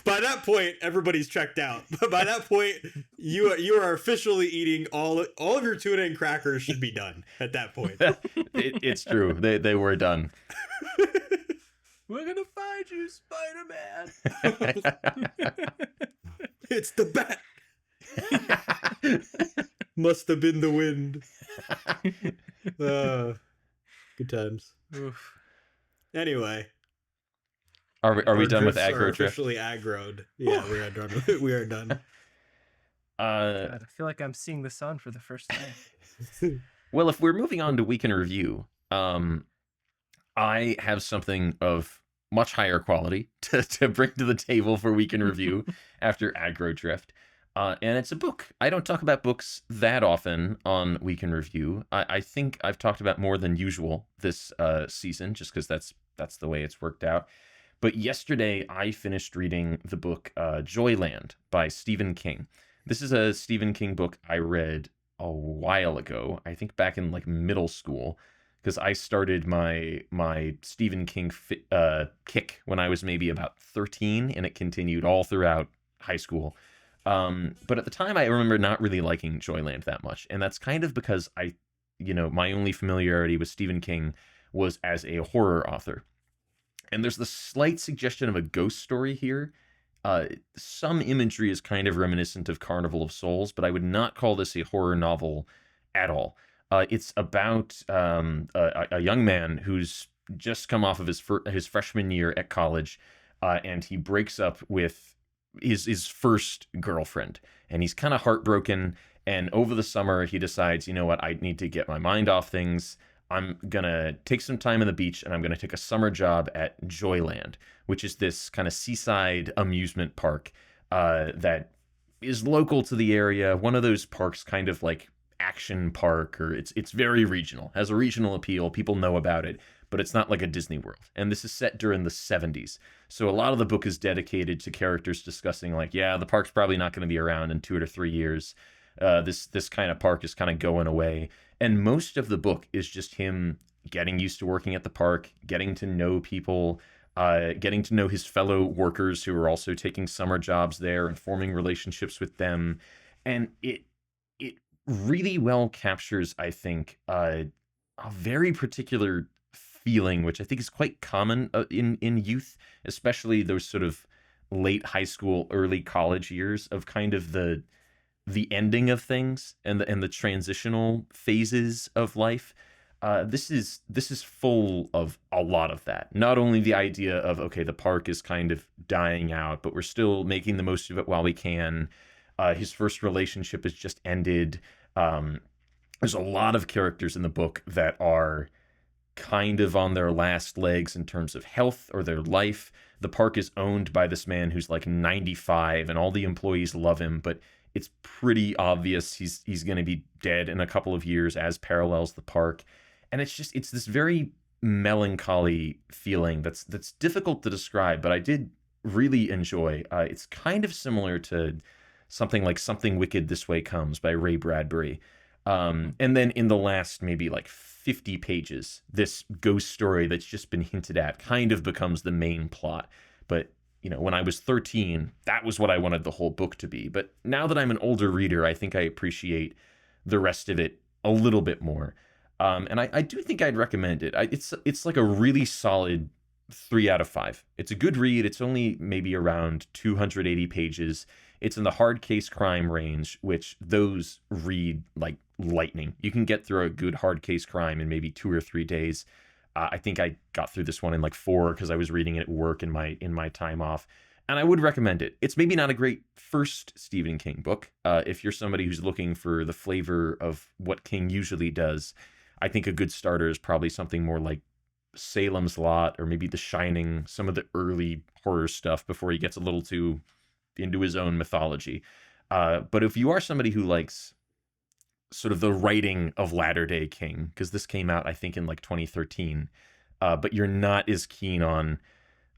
Speaker 2: by that point, everybody's checked out. But by that point, you are officially eating all of your tuna and crackers should be done at that point.
Speaker 1: It's true. They were done.
Speaker 5: We're gonna find you, Spider-Man.
Speaker 2: It's the bat. Must have been the wind. Good times. Oof. Anyway,
Speaker 1: are we done with aggro drift?
Speaker 2: Officially aggroed. Yeah, we are done. We are done.
Speaker 5: God, I feel like I'm seeing the sun for the first time.
Speaker 1: Well, if we're moving on to week in review, I have something of much higher quality to bring to the table for week in review after aggro drift. And it's a book. I don't talk about books that often on week in review. I think I've talked about more than usual this season, just because that's the way it's worked out. But yesterday I finished reading the book Joyland by Stephen King. This is a Stephen King book I read a while ago, I think back in like middle school, because I started my Stephen King kick when I was maybe about 13, and it continued all throughout high school. But at the time, I remember not really liking Joyland that much, and that's kind of because my only familiarity with Stephen King was as a horror author. And there's the slight suggestion of a ghost story here. Some imagery is kind of reminiscent of Carnival of Souls, but I would not call this a horror novel at all. It's about a young man who's just come off of his freshman year at college, and he breaks up with his first girlfriend, and he's kind of heartbroken. And over the summer, he decides, you know what, I need to get my mind off things. I'm gonna take some time on the beach, and I'm gonna take a summer job at Joyland, which is this kind of seaside amusement park that is local to the area. One of those parks, kind of like Action Park, or it's very regional, has a regional appeal. People know about it, but it's not like a Disney World. And this is set during the 70s. So a lot of the book is dedicated to characters discussing, like, yeah, the park's probably not going to be around in 2 to 3 years. This kind of park is kind of going away. And most of the book is just him getting used to working at the park, getting to know people, getting to know his fellow workers who are also taking summer jobs there and forming relationships with them. And it really well captures, I think, a very particular feeling, which I think is quite common in youth, especially those sort of late high school, early college years, of kind of the ending of things and the transitional phases of life. This is full of a lot of that. Not only the idea of, okay, the park is kind of dying out, but we're still making the most of it while we can. His first relationship has just ended. There's a lot of characters in the book that are kind of on their last legs in terms of health or their life. The park is owned by this man who's like 95, and all the employees love him, but it's pretty obvious he's going to be dead in a couple of years, as parallels the park. And it's this very melancholy feeling that's difficult to describe, but I did really enjoy. It's kind of similar to something like Something Wicked This Way Comes by Ray Bradbury. And then in the last maybe like 50 pages, this ghost story that's just been hinted at kind of becomes the main plot. But when I was 13, that was what I wanted the whole book to be. But now that I'm an older reader, I think I appreciate the rest of it a little bit more. And I do think I'd recommend it. It's like a really solid 3 out of 5. It's a good read. It's only maybe around 280 pages. It's in the hard case crime range, which those read like lightning. You can get through a good hard case crime in maybe 2 or 3 days. I think I got through this one in like 4 because I was reading it at work in my time off. And I would recommend it. It's maybe not a great first Stephen King book. If you're somebody who's looking for the flavor of what King usually does, I think a good starter is probably something more like Salem's Lot, or maybe The Shining, some of the early horror stuff before he gets a little too into his own mythology. But if you are somebody who likes sort of the writing of latter-day King, because this came out, I think, in like 2013, but you're not as keen on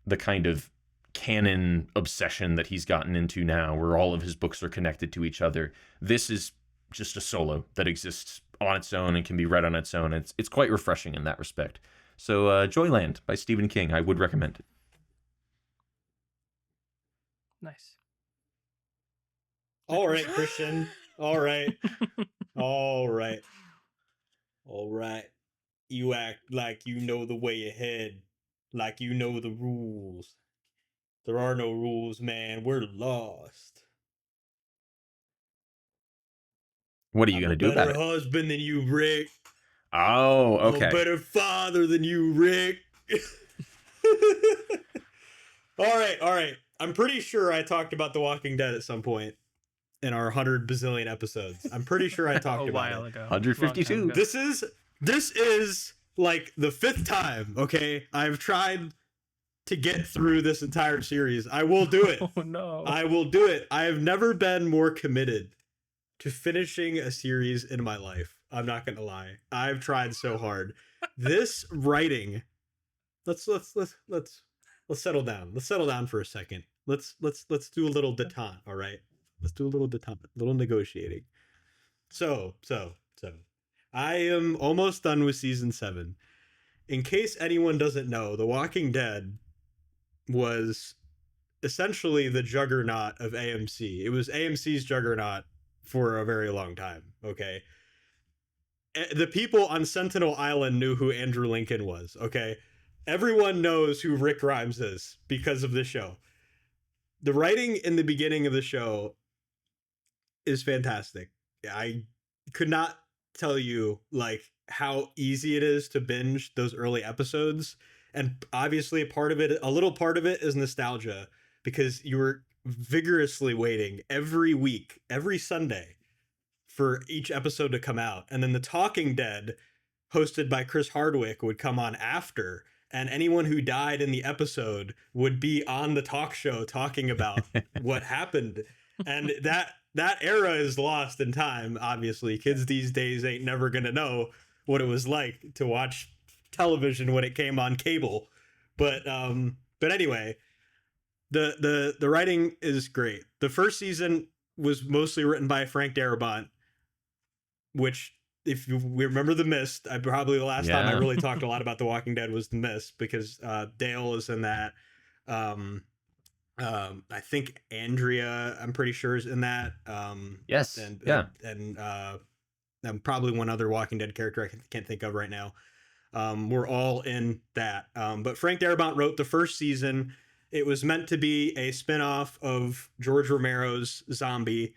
Speaker 1: the kind of canon obsession that he's gotten into now, where all of his books are connected to each other, this is just a solo that exists on its own and can be read on its own. It's quite refreshing in that respect. So Joyland by Stephen King, I would recommend it.
Speaker 5: Nice.
Speaker 2: All right, Christian. All right. All right. All right. You act like you know the way ahead, like you know the rules. There are no rules, man. We're lost.
Speaker 1: What are you going to do about
Speaker 2: I'm a
Speaker 1: it?
Speaker 2: better husband than you, Rick.
Speaker 1: Oh, okay.
Speaker 2: I'm a better father than you, Rick. All right. I'm pretty sure I talked about The Walking Dead at some point in our 100 bazillion episodes. I'm pretty sure I talked
Speaker 5: A
Speaker 2: about
Speaker 5: while
Speaker 2: it.
Speaker 5: ago.
Speaker 1: 152.
Speaker 5: Long time ago.
Speaker 2: This is like the 5th time, okay? I've tried to get through this entire series. I will do it.
Speaker 5: Oh no.
Speaker 2: I will do it. I have never been more committed to finishing a series in my life. I'm not gonna lie. I've tried so hard. This writing. Let's settle down. Let's settle down for a second. Let's do a little detente. All right. Let's do a little detente, a little negotiating. So I am almost done with season 7. In case anyone doesn't know, The Walking Dead was essentially the juggernaut of AMC. It was AMC's juggernaut for a very long time, okay? The people on Sentinel Island knew who Andrew Lincoln was, okay? Everyone knows who Rick Grimes is because of this show. The writing in the beginning of the show is fantastic. I could not tell you like how easy it is to binge those early episodes, and obviously a little part of it is nostalgia because you were vigorously waiting every week, every Sunday for each episode to come out. And then The Talking Dead, hosted by Chris Hardwick, would come on after, and anyone who died in the episode would be on the talk show talking about what happened. And that era is lost in time, obviously. Kids these days ain't never gonna know what it was like to watch television when it came on cable. But anyway, the writing is great. The first season was mostly written by Frank Darabont, which, if you remember The Mist, the last time I really talked a lot about The Walking Dead was The Mist, because Dale is in that. I think Andrea, I'm pretty sure, is in that.
Speaker 1: Yes.
Speaker 2: And probably one other Walking Dead character I can't think of right now. We're all in that. But Frank Darabont wrote the first season. It was meant to be a spinoff of George Romero's zombie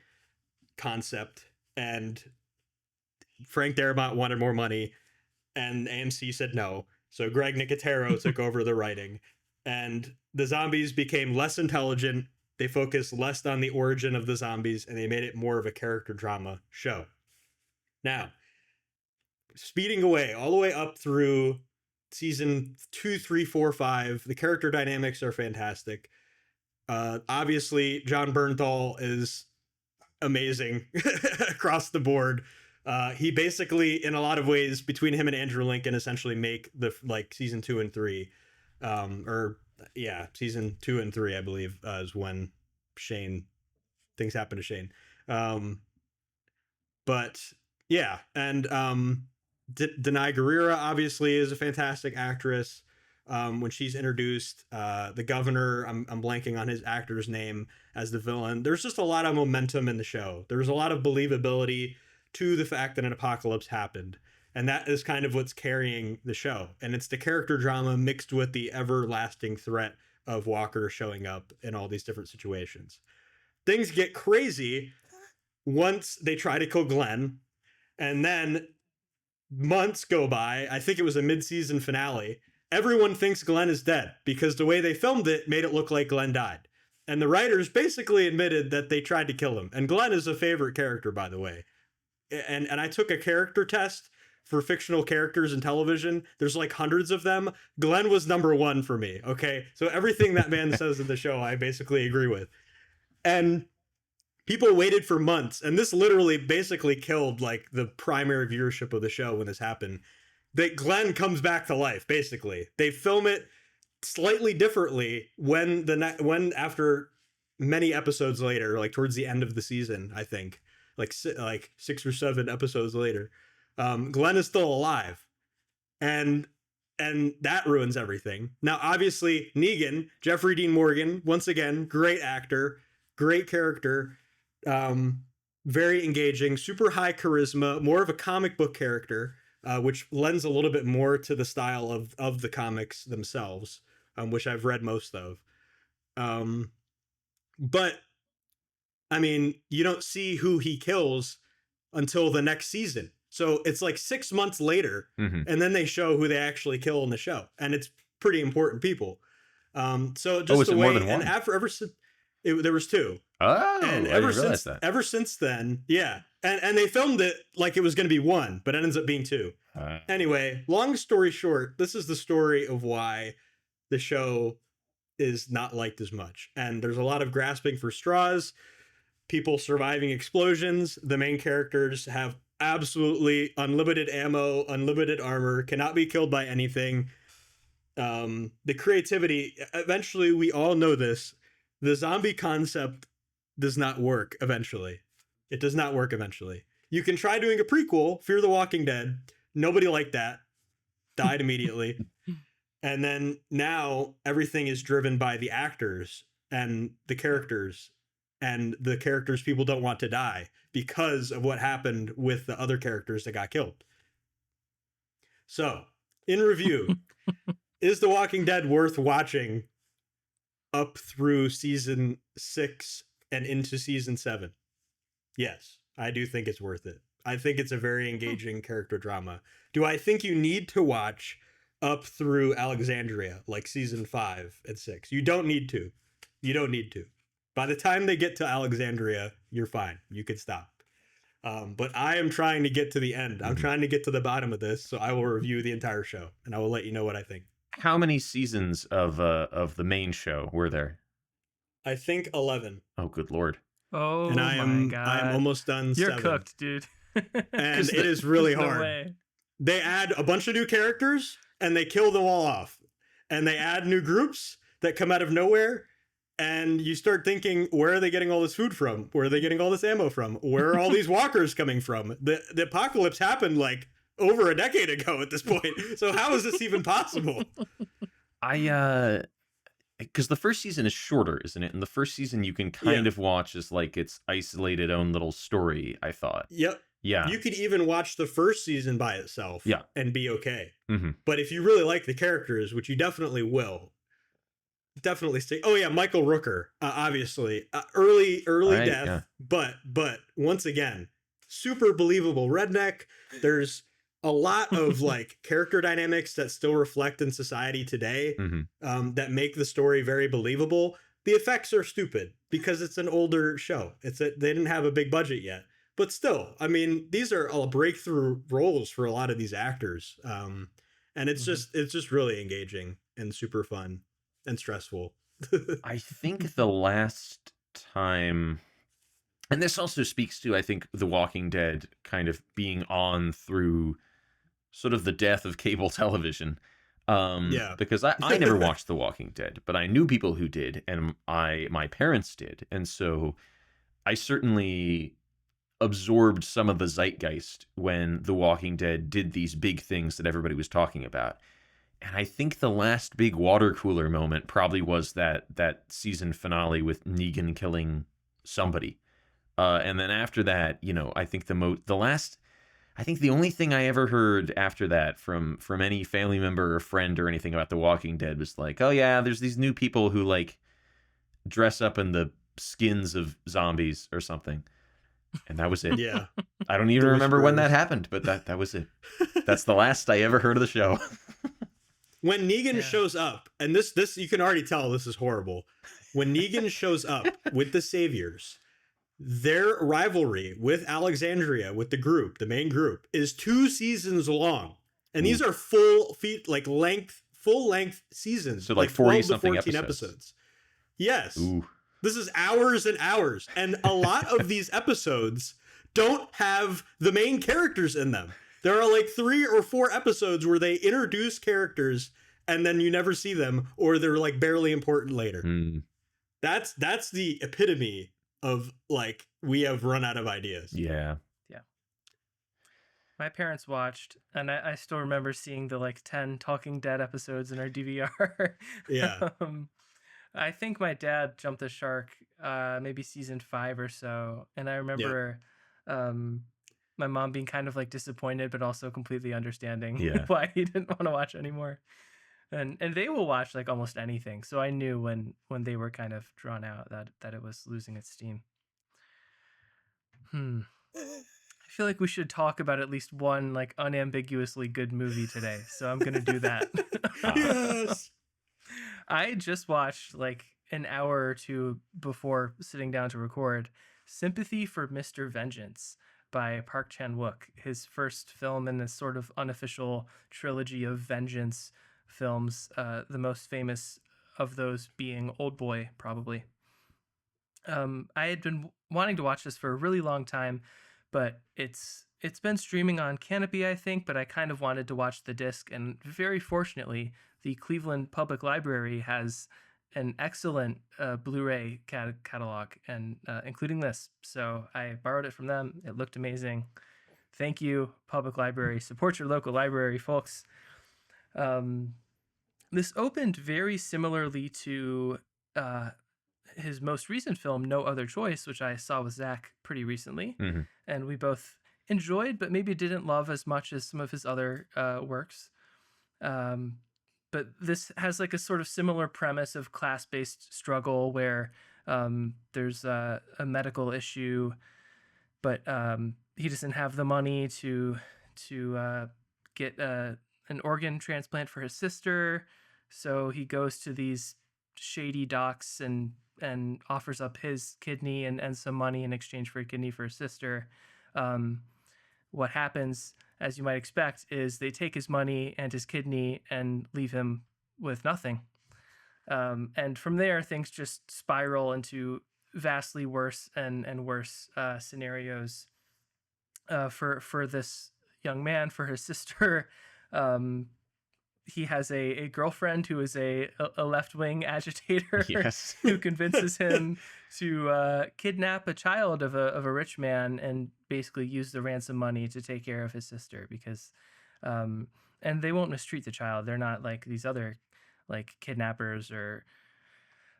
Speaker 2: concept, and Frank Darabont wanted more money, and AMC said no. So Greg Nicotero took over the writing, and the zombies became less intelligent. They focused less on the origin of the zombies, and they made it more of a character drama show. Now, speeding away all the way up through season 2, 3, 4, 5, the character dynamics are fantastic. Obviously, John Bernthal is amazing across the board. He basically, in a lot of ways, between him and Andrew Lincoln, essentially make the season 2 and 3, season 2 and 3, I believe, is when things happen to Shane. But yeah, and Denai Guerrera obviously is a fantastic actress. When she's introduced, the governor, I'm blanking on his actor's name as the villain. There's just a lot of momentum in the show. There's a lot of believability to the fact that an apocalypse happened. And that is kind of what's carrying the show. And it's the character drama mixed with the everlasting threat of Walker showing up in all these different situations. Things get crazy once they try to kill Glenn, and then months go by. I think it was a mid-season finale. Everyone thinks Glenn is dead because the way they filmed it made it look like Glenn died. And the writers basically admitted that they tried to kill him. And Glenn is a favorite character, by the way. And I took a character test for fictional characters in television. There's like hundreds of them. Glenn was number 1 for me, okay? So everything that man says in the show, I basically agree with. And people waited for months, and this literally basically killed like the primary viewership of the show when this happened. That Glenn comes back to life, basically. They film it slightly differently when after many episodes later, like towards the end of the season, I think, like 6 or 7 episodes later, Glenn is still alive, and that ruins everything. Now, obviously, Negan, Jeffrey Dean Morgan, once again, great actor, great character, very engaging, super high charisma, more of a comic book character, which lends a little bit more to the style of the comics themselves, which I've read most of. But I mean, you don't see who he kills until the next season. So it's like 6 months later, and then they show who they actually kill in the show, and it's pretty important people. So just the way, more than one? And there was 2.
Speaker 1: Oh,
Speaker 2: and ever since then, yeah, and they filmed it like it was going to be 1, but it ends up being 2. Anyway, long story short, this is the story of why the show is not liked as much, and there's a lot of grasping for straws. People surviving explosions. The main characters have absolutely unlimited ammo, unlimited armor, cannot be killed by anything. The creativity, eventually, we all know this. The zombie concept does not work eventually. It does not work eventually. You can try doing a prequel, Fear the Walking Dead. Nobody liked that. Died immediately. And then now everything is driven by the actors and the characters. And the characters people don't want to die because of what happened with the other characters that got killed. So, in review, is The Walking Dead worth watching up through season 6 and into season 7? Yes, I do think it's worth it. I think it's a very engaging character drama. Do I think you need to watch up through Alexandria, like season 5 and 6? You don't need to. You don't need to. By the time they get to Alexandria, you're fine. You can stop. But I am trying to get to the end. I'm trying to get to the bottom of this, so I will review the entire show, and I will let you know what I think.
Speaker 1: How many seasons of the main show were there?
Speaker 2: I think 11.
Speaker 1: Oh, good Lord.
Speaker 5: Oh
Speaker 2: And I am almost done.
Speaker 5: You're
Speaker 2: 7.
Speaker 5: cooked, dude.
Speaker 2: And it is really
Speaker 5: There's no
Speaker 2: hard.
Speaker 5: way.
Speaker 2: They add a bunch of new characters and they kill them all off. And they add new groups that come out of nowhere. And you start thinking, where are they getting all this food from? Where are they getting all this ammo from? Where are all these walkers coming from? The apocalypse happened like over a decade ago at this point. So how is this even possible?
Speaker 1: Because the first season is shorter, isn't it? And the first season you can kind of watch as like its isolated own little story, I thought.
Speaker 2: Yep.
Speaker 1: Yeah.
Speaker 2: You could even watch the first season by itself and be okay.
Speaker 1: Mm-hmm.
Speaker 2: But if you really like the characters, which you definitely will, definitely stay. Oh yeah, Michael Rooker, obviously. Early
Speaker 1: Right,
Speaker 2: death,
Speaker 1: yeah.
Speaker 2: but once again, super believable redneck. There's a lot of like character dynamics that still reflect in society today, that make the story very believable. The effects are stupid because it's an older show. They didn't have a big budget yet. But still, I mean, these are all breakthrough roles for a lot of these actors. And it's just really engaging and super fun and stressful.
Speaker 1: I think the last time, and this also speaks to, I think, The Walking Dead kind of being on through sort of the death of cable television. Because I never watched The Walking Dead, but I knew people who did, and my parents did. And so I certainly absorbed some of the zeitgeist when The Walking Dead did these big things that everybody was talking about. And I think the last big water cooler moment probably was that season finale with Negan killing somebody. And then after that, I think I think the only thing I ever heard after that from any family member or friend or anything about The Walking Dead was like, oh yeah, there's these new people who like dress up in the skins of zombies or something. And that was it.
Speaker 2: Yeah.
Speaker 1: I don't even remember when that happened, but that was it. That's the last I ever heard of the show.
Speaker 2: When Negan shows up, and this you can already tell this is horrible. When Negan shows up with the Saviors, their rivalry with Alexandria, with the main group, is 2 seasons long. And these are full length seasons.
Speaker 1: So like 40
Speaker 2: 12 to
Speaker 1: something
Speaker 2: 14
Speaker 1: episodes.
Speaker 2: Yes.
Speaker 1: Ooh.
Speaker 2: This is hours and hours. And a lot of these episodes don't have the main characters in them. There are like 3 or 4 episodes where they introduce characters and then you never see them, or they're like barely important later. That's the epitome of like, we have run out of ideas.
Speaker 1: Yeah.
Speaker 5: My parents watched, and I still remember seeing the like 10 Talking Dead episodes in our DVR.
Speaker 2: Yeah.
Speaker 5: I think my dad jumped the shark, maybe season 5 or so. And I remember my mom being kind of like disappointed, but also completely understanding why he didn't want to watch anymore. And they will watch like almost anything. So I knew when they were kind of drawn out that it was losing its steam. I feel like we should talk about at least one like unambiguously good movie today. So I'm going to do that.
Speaker 2: Yes.
Speaker 5: I just watched like an hour or two before sitting down to record Sympathy for Mr. Vengeance by Park Chan-wook, his first film in this sort of unofficial trilogy of vengeance films, the most famous of those being Oldboy, probably. I had been wanting to watch this for a really long time, but it's been streaming on Canopy, I think, but I kind of wanted to watch the disc, and very fortunately, the Cleveland Public Library has an excellent Blu-ray catalog, and including this. So I borrowed it from them. It looked amazing. Thank you, public library. Support your local library, folks. This opened very similarly to his most recent film, No Other Choice, which I saw with Zach pretty recently, and we both enjoyed, but maybe didn't love as much as some of his other works. But this has like a sort of similar premise of class-based struggle where there's a medical issue, but he doesn't have the money to get an organ transplant for his sister, so he goes to these shady docs and offers up his kidney and some money in exchange for a kidney for his sister. What happens, as you might expect, is they take his money and his kidney and leave him with nothing. And from there, things just spiral into vastly worse and worse scenarios for this young man, for his sister. He has a girlfriend who is a left-wing agitator
Speaker 1: Yes.
Speaker 5: who convinces him to kidnap a child of a rich man and basically use the ransom money to take care of his sister, because and they won't mistreat the child. They're not like these other like kidnappers or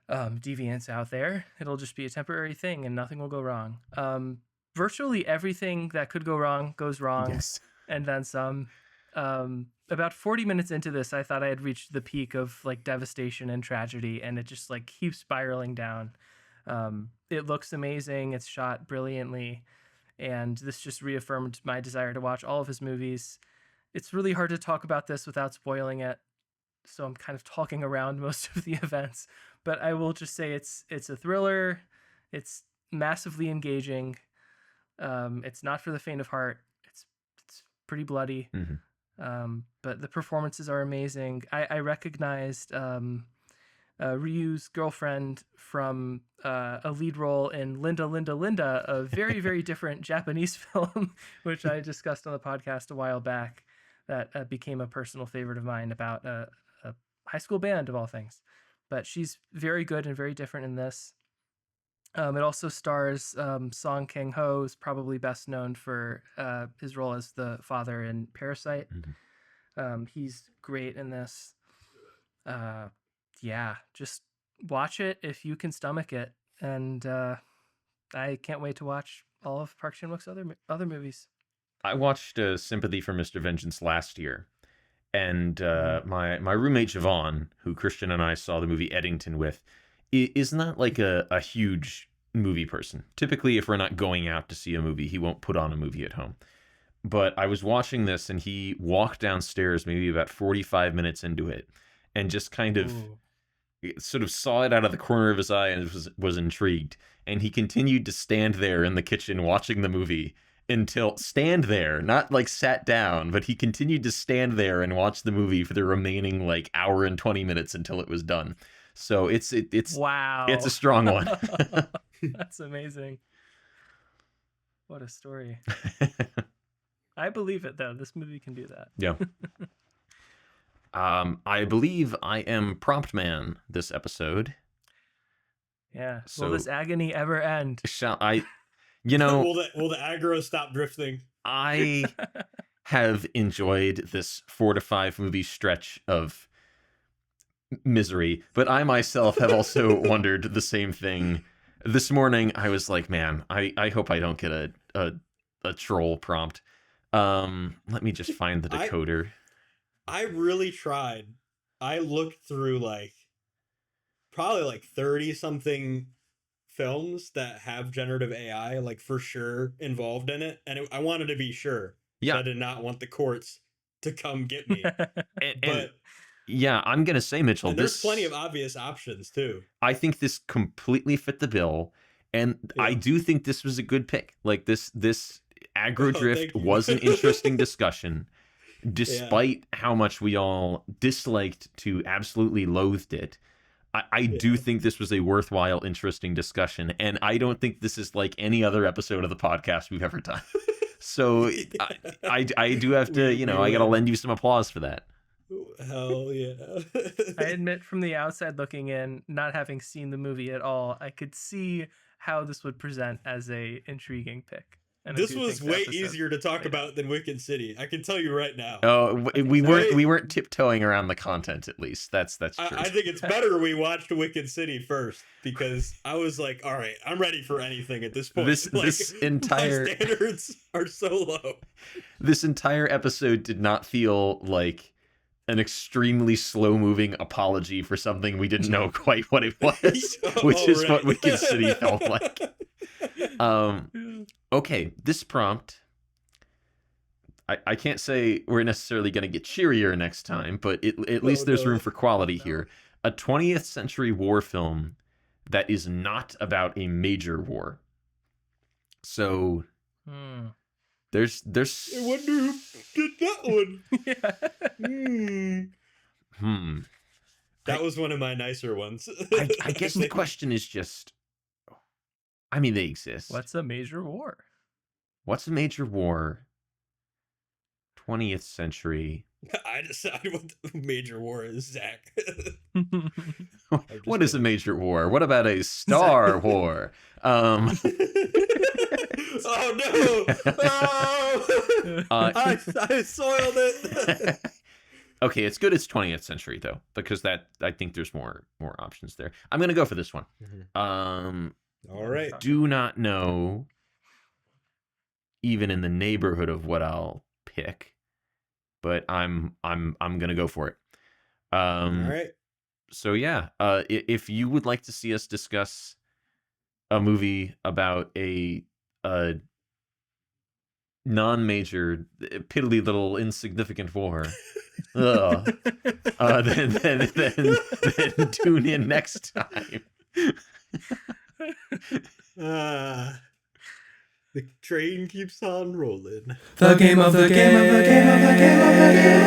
Speaker 5: deviants out there. It'll just be a temporary thing and nothing will go wrong. Virtually everything that could go wrong goes wrong.
Speaker 1: Yes.
Speaker 5: And then some. About 40 minutes into this, I thought I had reached the peak of like devastation and tragedy, and it just like keeps spiraling down. It looks amazing. It's shot brilliantly. And this just reaffirmed my desire to watch all of his movies. It's really hard to talk about this without spoiling it, so I'm kind of talking around most of the events. But I will just say it's a thriller. It's massively engaging. It's not for the faint of heart. It's pretty bloody. But the performances are amazing. I recognized Ryu's girlfriend from a lead role in Linda, Linda, Linda, a very, very different Japanese film, which I discussed on the podcast a while back, that became a personal favorite of mine about a high school band of all things. But she's very good and very different in this. It also stars Song Kang-ho, who's probably best known for his role as the father in Parasite. He's great in this. Yeah, just watch it if you can stomach it. And I can't wait to watch all of Park Chan-wook's other movies.
Speaker 1: I watched Sympathy for Mr. Vengeance last year. And my roommate Javon, who Christian and I saw the movie Eddington with, is not like a huge movie person. Typically, if we're not going out to see a movie, he won't put on a movie at home. But I was watching this, and he walked downstairs maybe about 45 minutes into it, and just kind of sort of saw it out of the corner of his eye and was intrigued. And he continued to stand there in the kitchen watching the movie until not like sat down, but he continued to stand there and watch the movie for the remaining like hour and 20 minutes until it was done. So it's
Speaker 5: wow,
Speaker 1: it's a strong one.
Speaker 5: That's amazing. What a story. I believe it though. This movie can do that.
Speaker 1: Yeah. I believe I am prompt man this episode.
Speaker 5: Yeah.
Speaker 1: So,
Speaker 5: will this agony ever end?
Speaker 1: Shall I? You know,
Speaker 2: will the aggro stop drifting?
Speaker 1: I have enjoyed this 4 to 5 movie stretch of misery, but I myself have also wondered the same thing. This morning, I was like, man, I hope I don't get a troll prompt. Let me just find the decoder.
Speaker 2: I really tried. I looked through probably 30 something films that have generative AI for sure involved in it, and I wanted to be sure.
Speaker 1: Yeah,
Speaker 2: I did not want the courts to come get me.
Speaker 1: but yeah, I'm gonna say, Mitchell,
Speaker 2: there's plenty of obvious options too.
Speaker 1: I think this completely fit the bill, and I do think this was a good pick. Like this aggro drift was an interesting discussion, despite how much we all disliked to absolutely loathed it. I do think this was a worthwhile, interesting discussion, and I don't think this is like any other episode of the podcast we've ever done. So I do have to, I got to lend you some applause for that.
Speaker 2: Hell yeah.
Speaker 5: I admit, from the outside looking in, not having seen the movie at all, I could see how this would present as a intriguing pick. And I
Speaker 2: This
Speaker 5: do
Speaker 2: was
Speaker 5: think the
Speaker 2: way
Speaker 5: episode
Speaker 2: easier to talk
Speaker 5: played
Speaker 2: about than Wicked City. I can tell you right now.
Speaker 1: Oh,
Speaker 5: think
Speaker 1: we
Speaker 5: so.
Speaker 1: weren't tiptoeing around the content. At least that's true.
Speaker 2: I think it's better we watched Wicked City first because I was like, all right, I'm ready for anything at this point.
Speaker 1: This entire
Speaker 2: my standards are so low.
Speaker 1: This entire episode did not feel like an extremely slow-moving apology for something we didn't know quite what it was, which is what Wicked City felt like. Okay, this prompt, I can't say we're necessarily going to get cheerier next time, but at least there's room for quality here. A 20th century war film that is not about a major war. So there's
Speaker 2: I wonder who did that one.
Speaker 5: Yeah.
Speaker 2: That was one of my nicer ones.
Speaker 1: I guess the question is just, I mean, they exist.
Speaker 5: What's a major war?
Speaker 1: What's a major war? 20th century.
Speaker 2: I decide what the major war is, Zach.
Speaker 1: What is a major war? What about a Star War?
Speaker 2: Oh no! Oh! I soiled it.
Speaker 1: Okay, it's good it's 20th century though, because that I think there's more options there. I'm gonna go for this one.
Speaker 2: All right.
Speaker 1: Do not know even in the neighborhood of what I'll pick, but I'm gonna go for it.
Speaker 2: All right.
Speaker 1: So yeah, if you would like to see us discuss a movie about a non-major, piddly little insignificant war, then tune in next time.
Speaker 2: The train keeps on rolling.
Speaker 3: The game of the game of the game of the game of the game.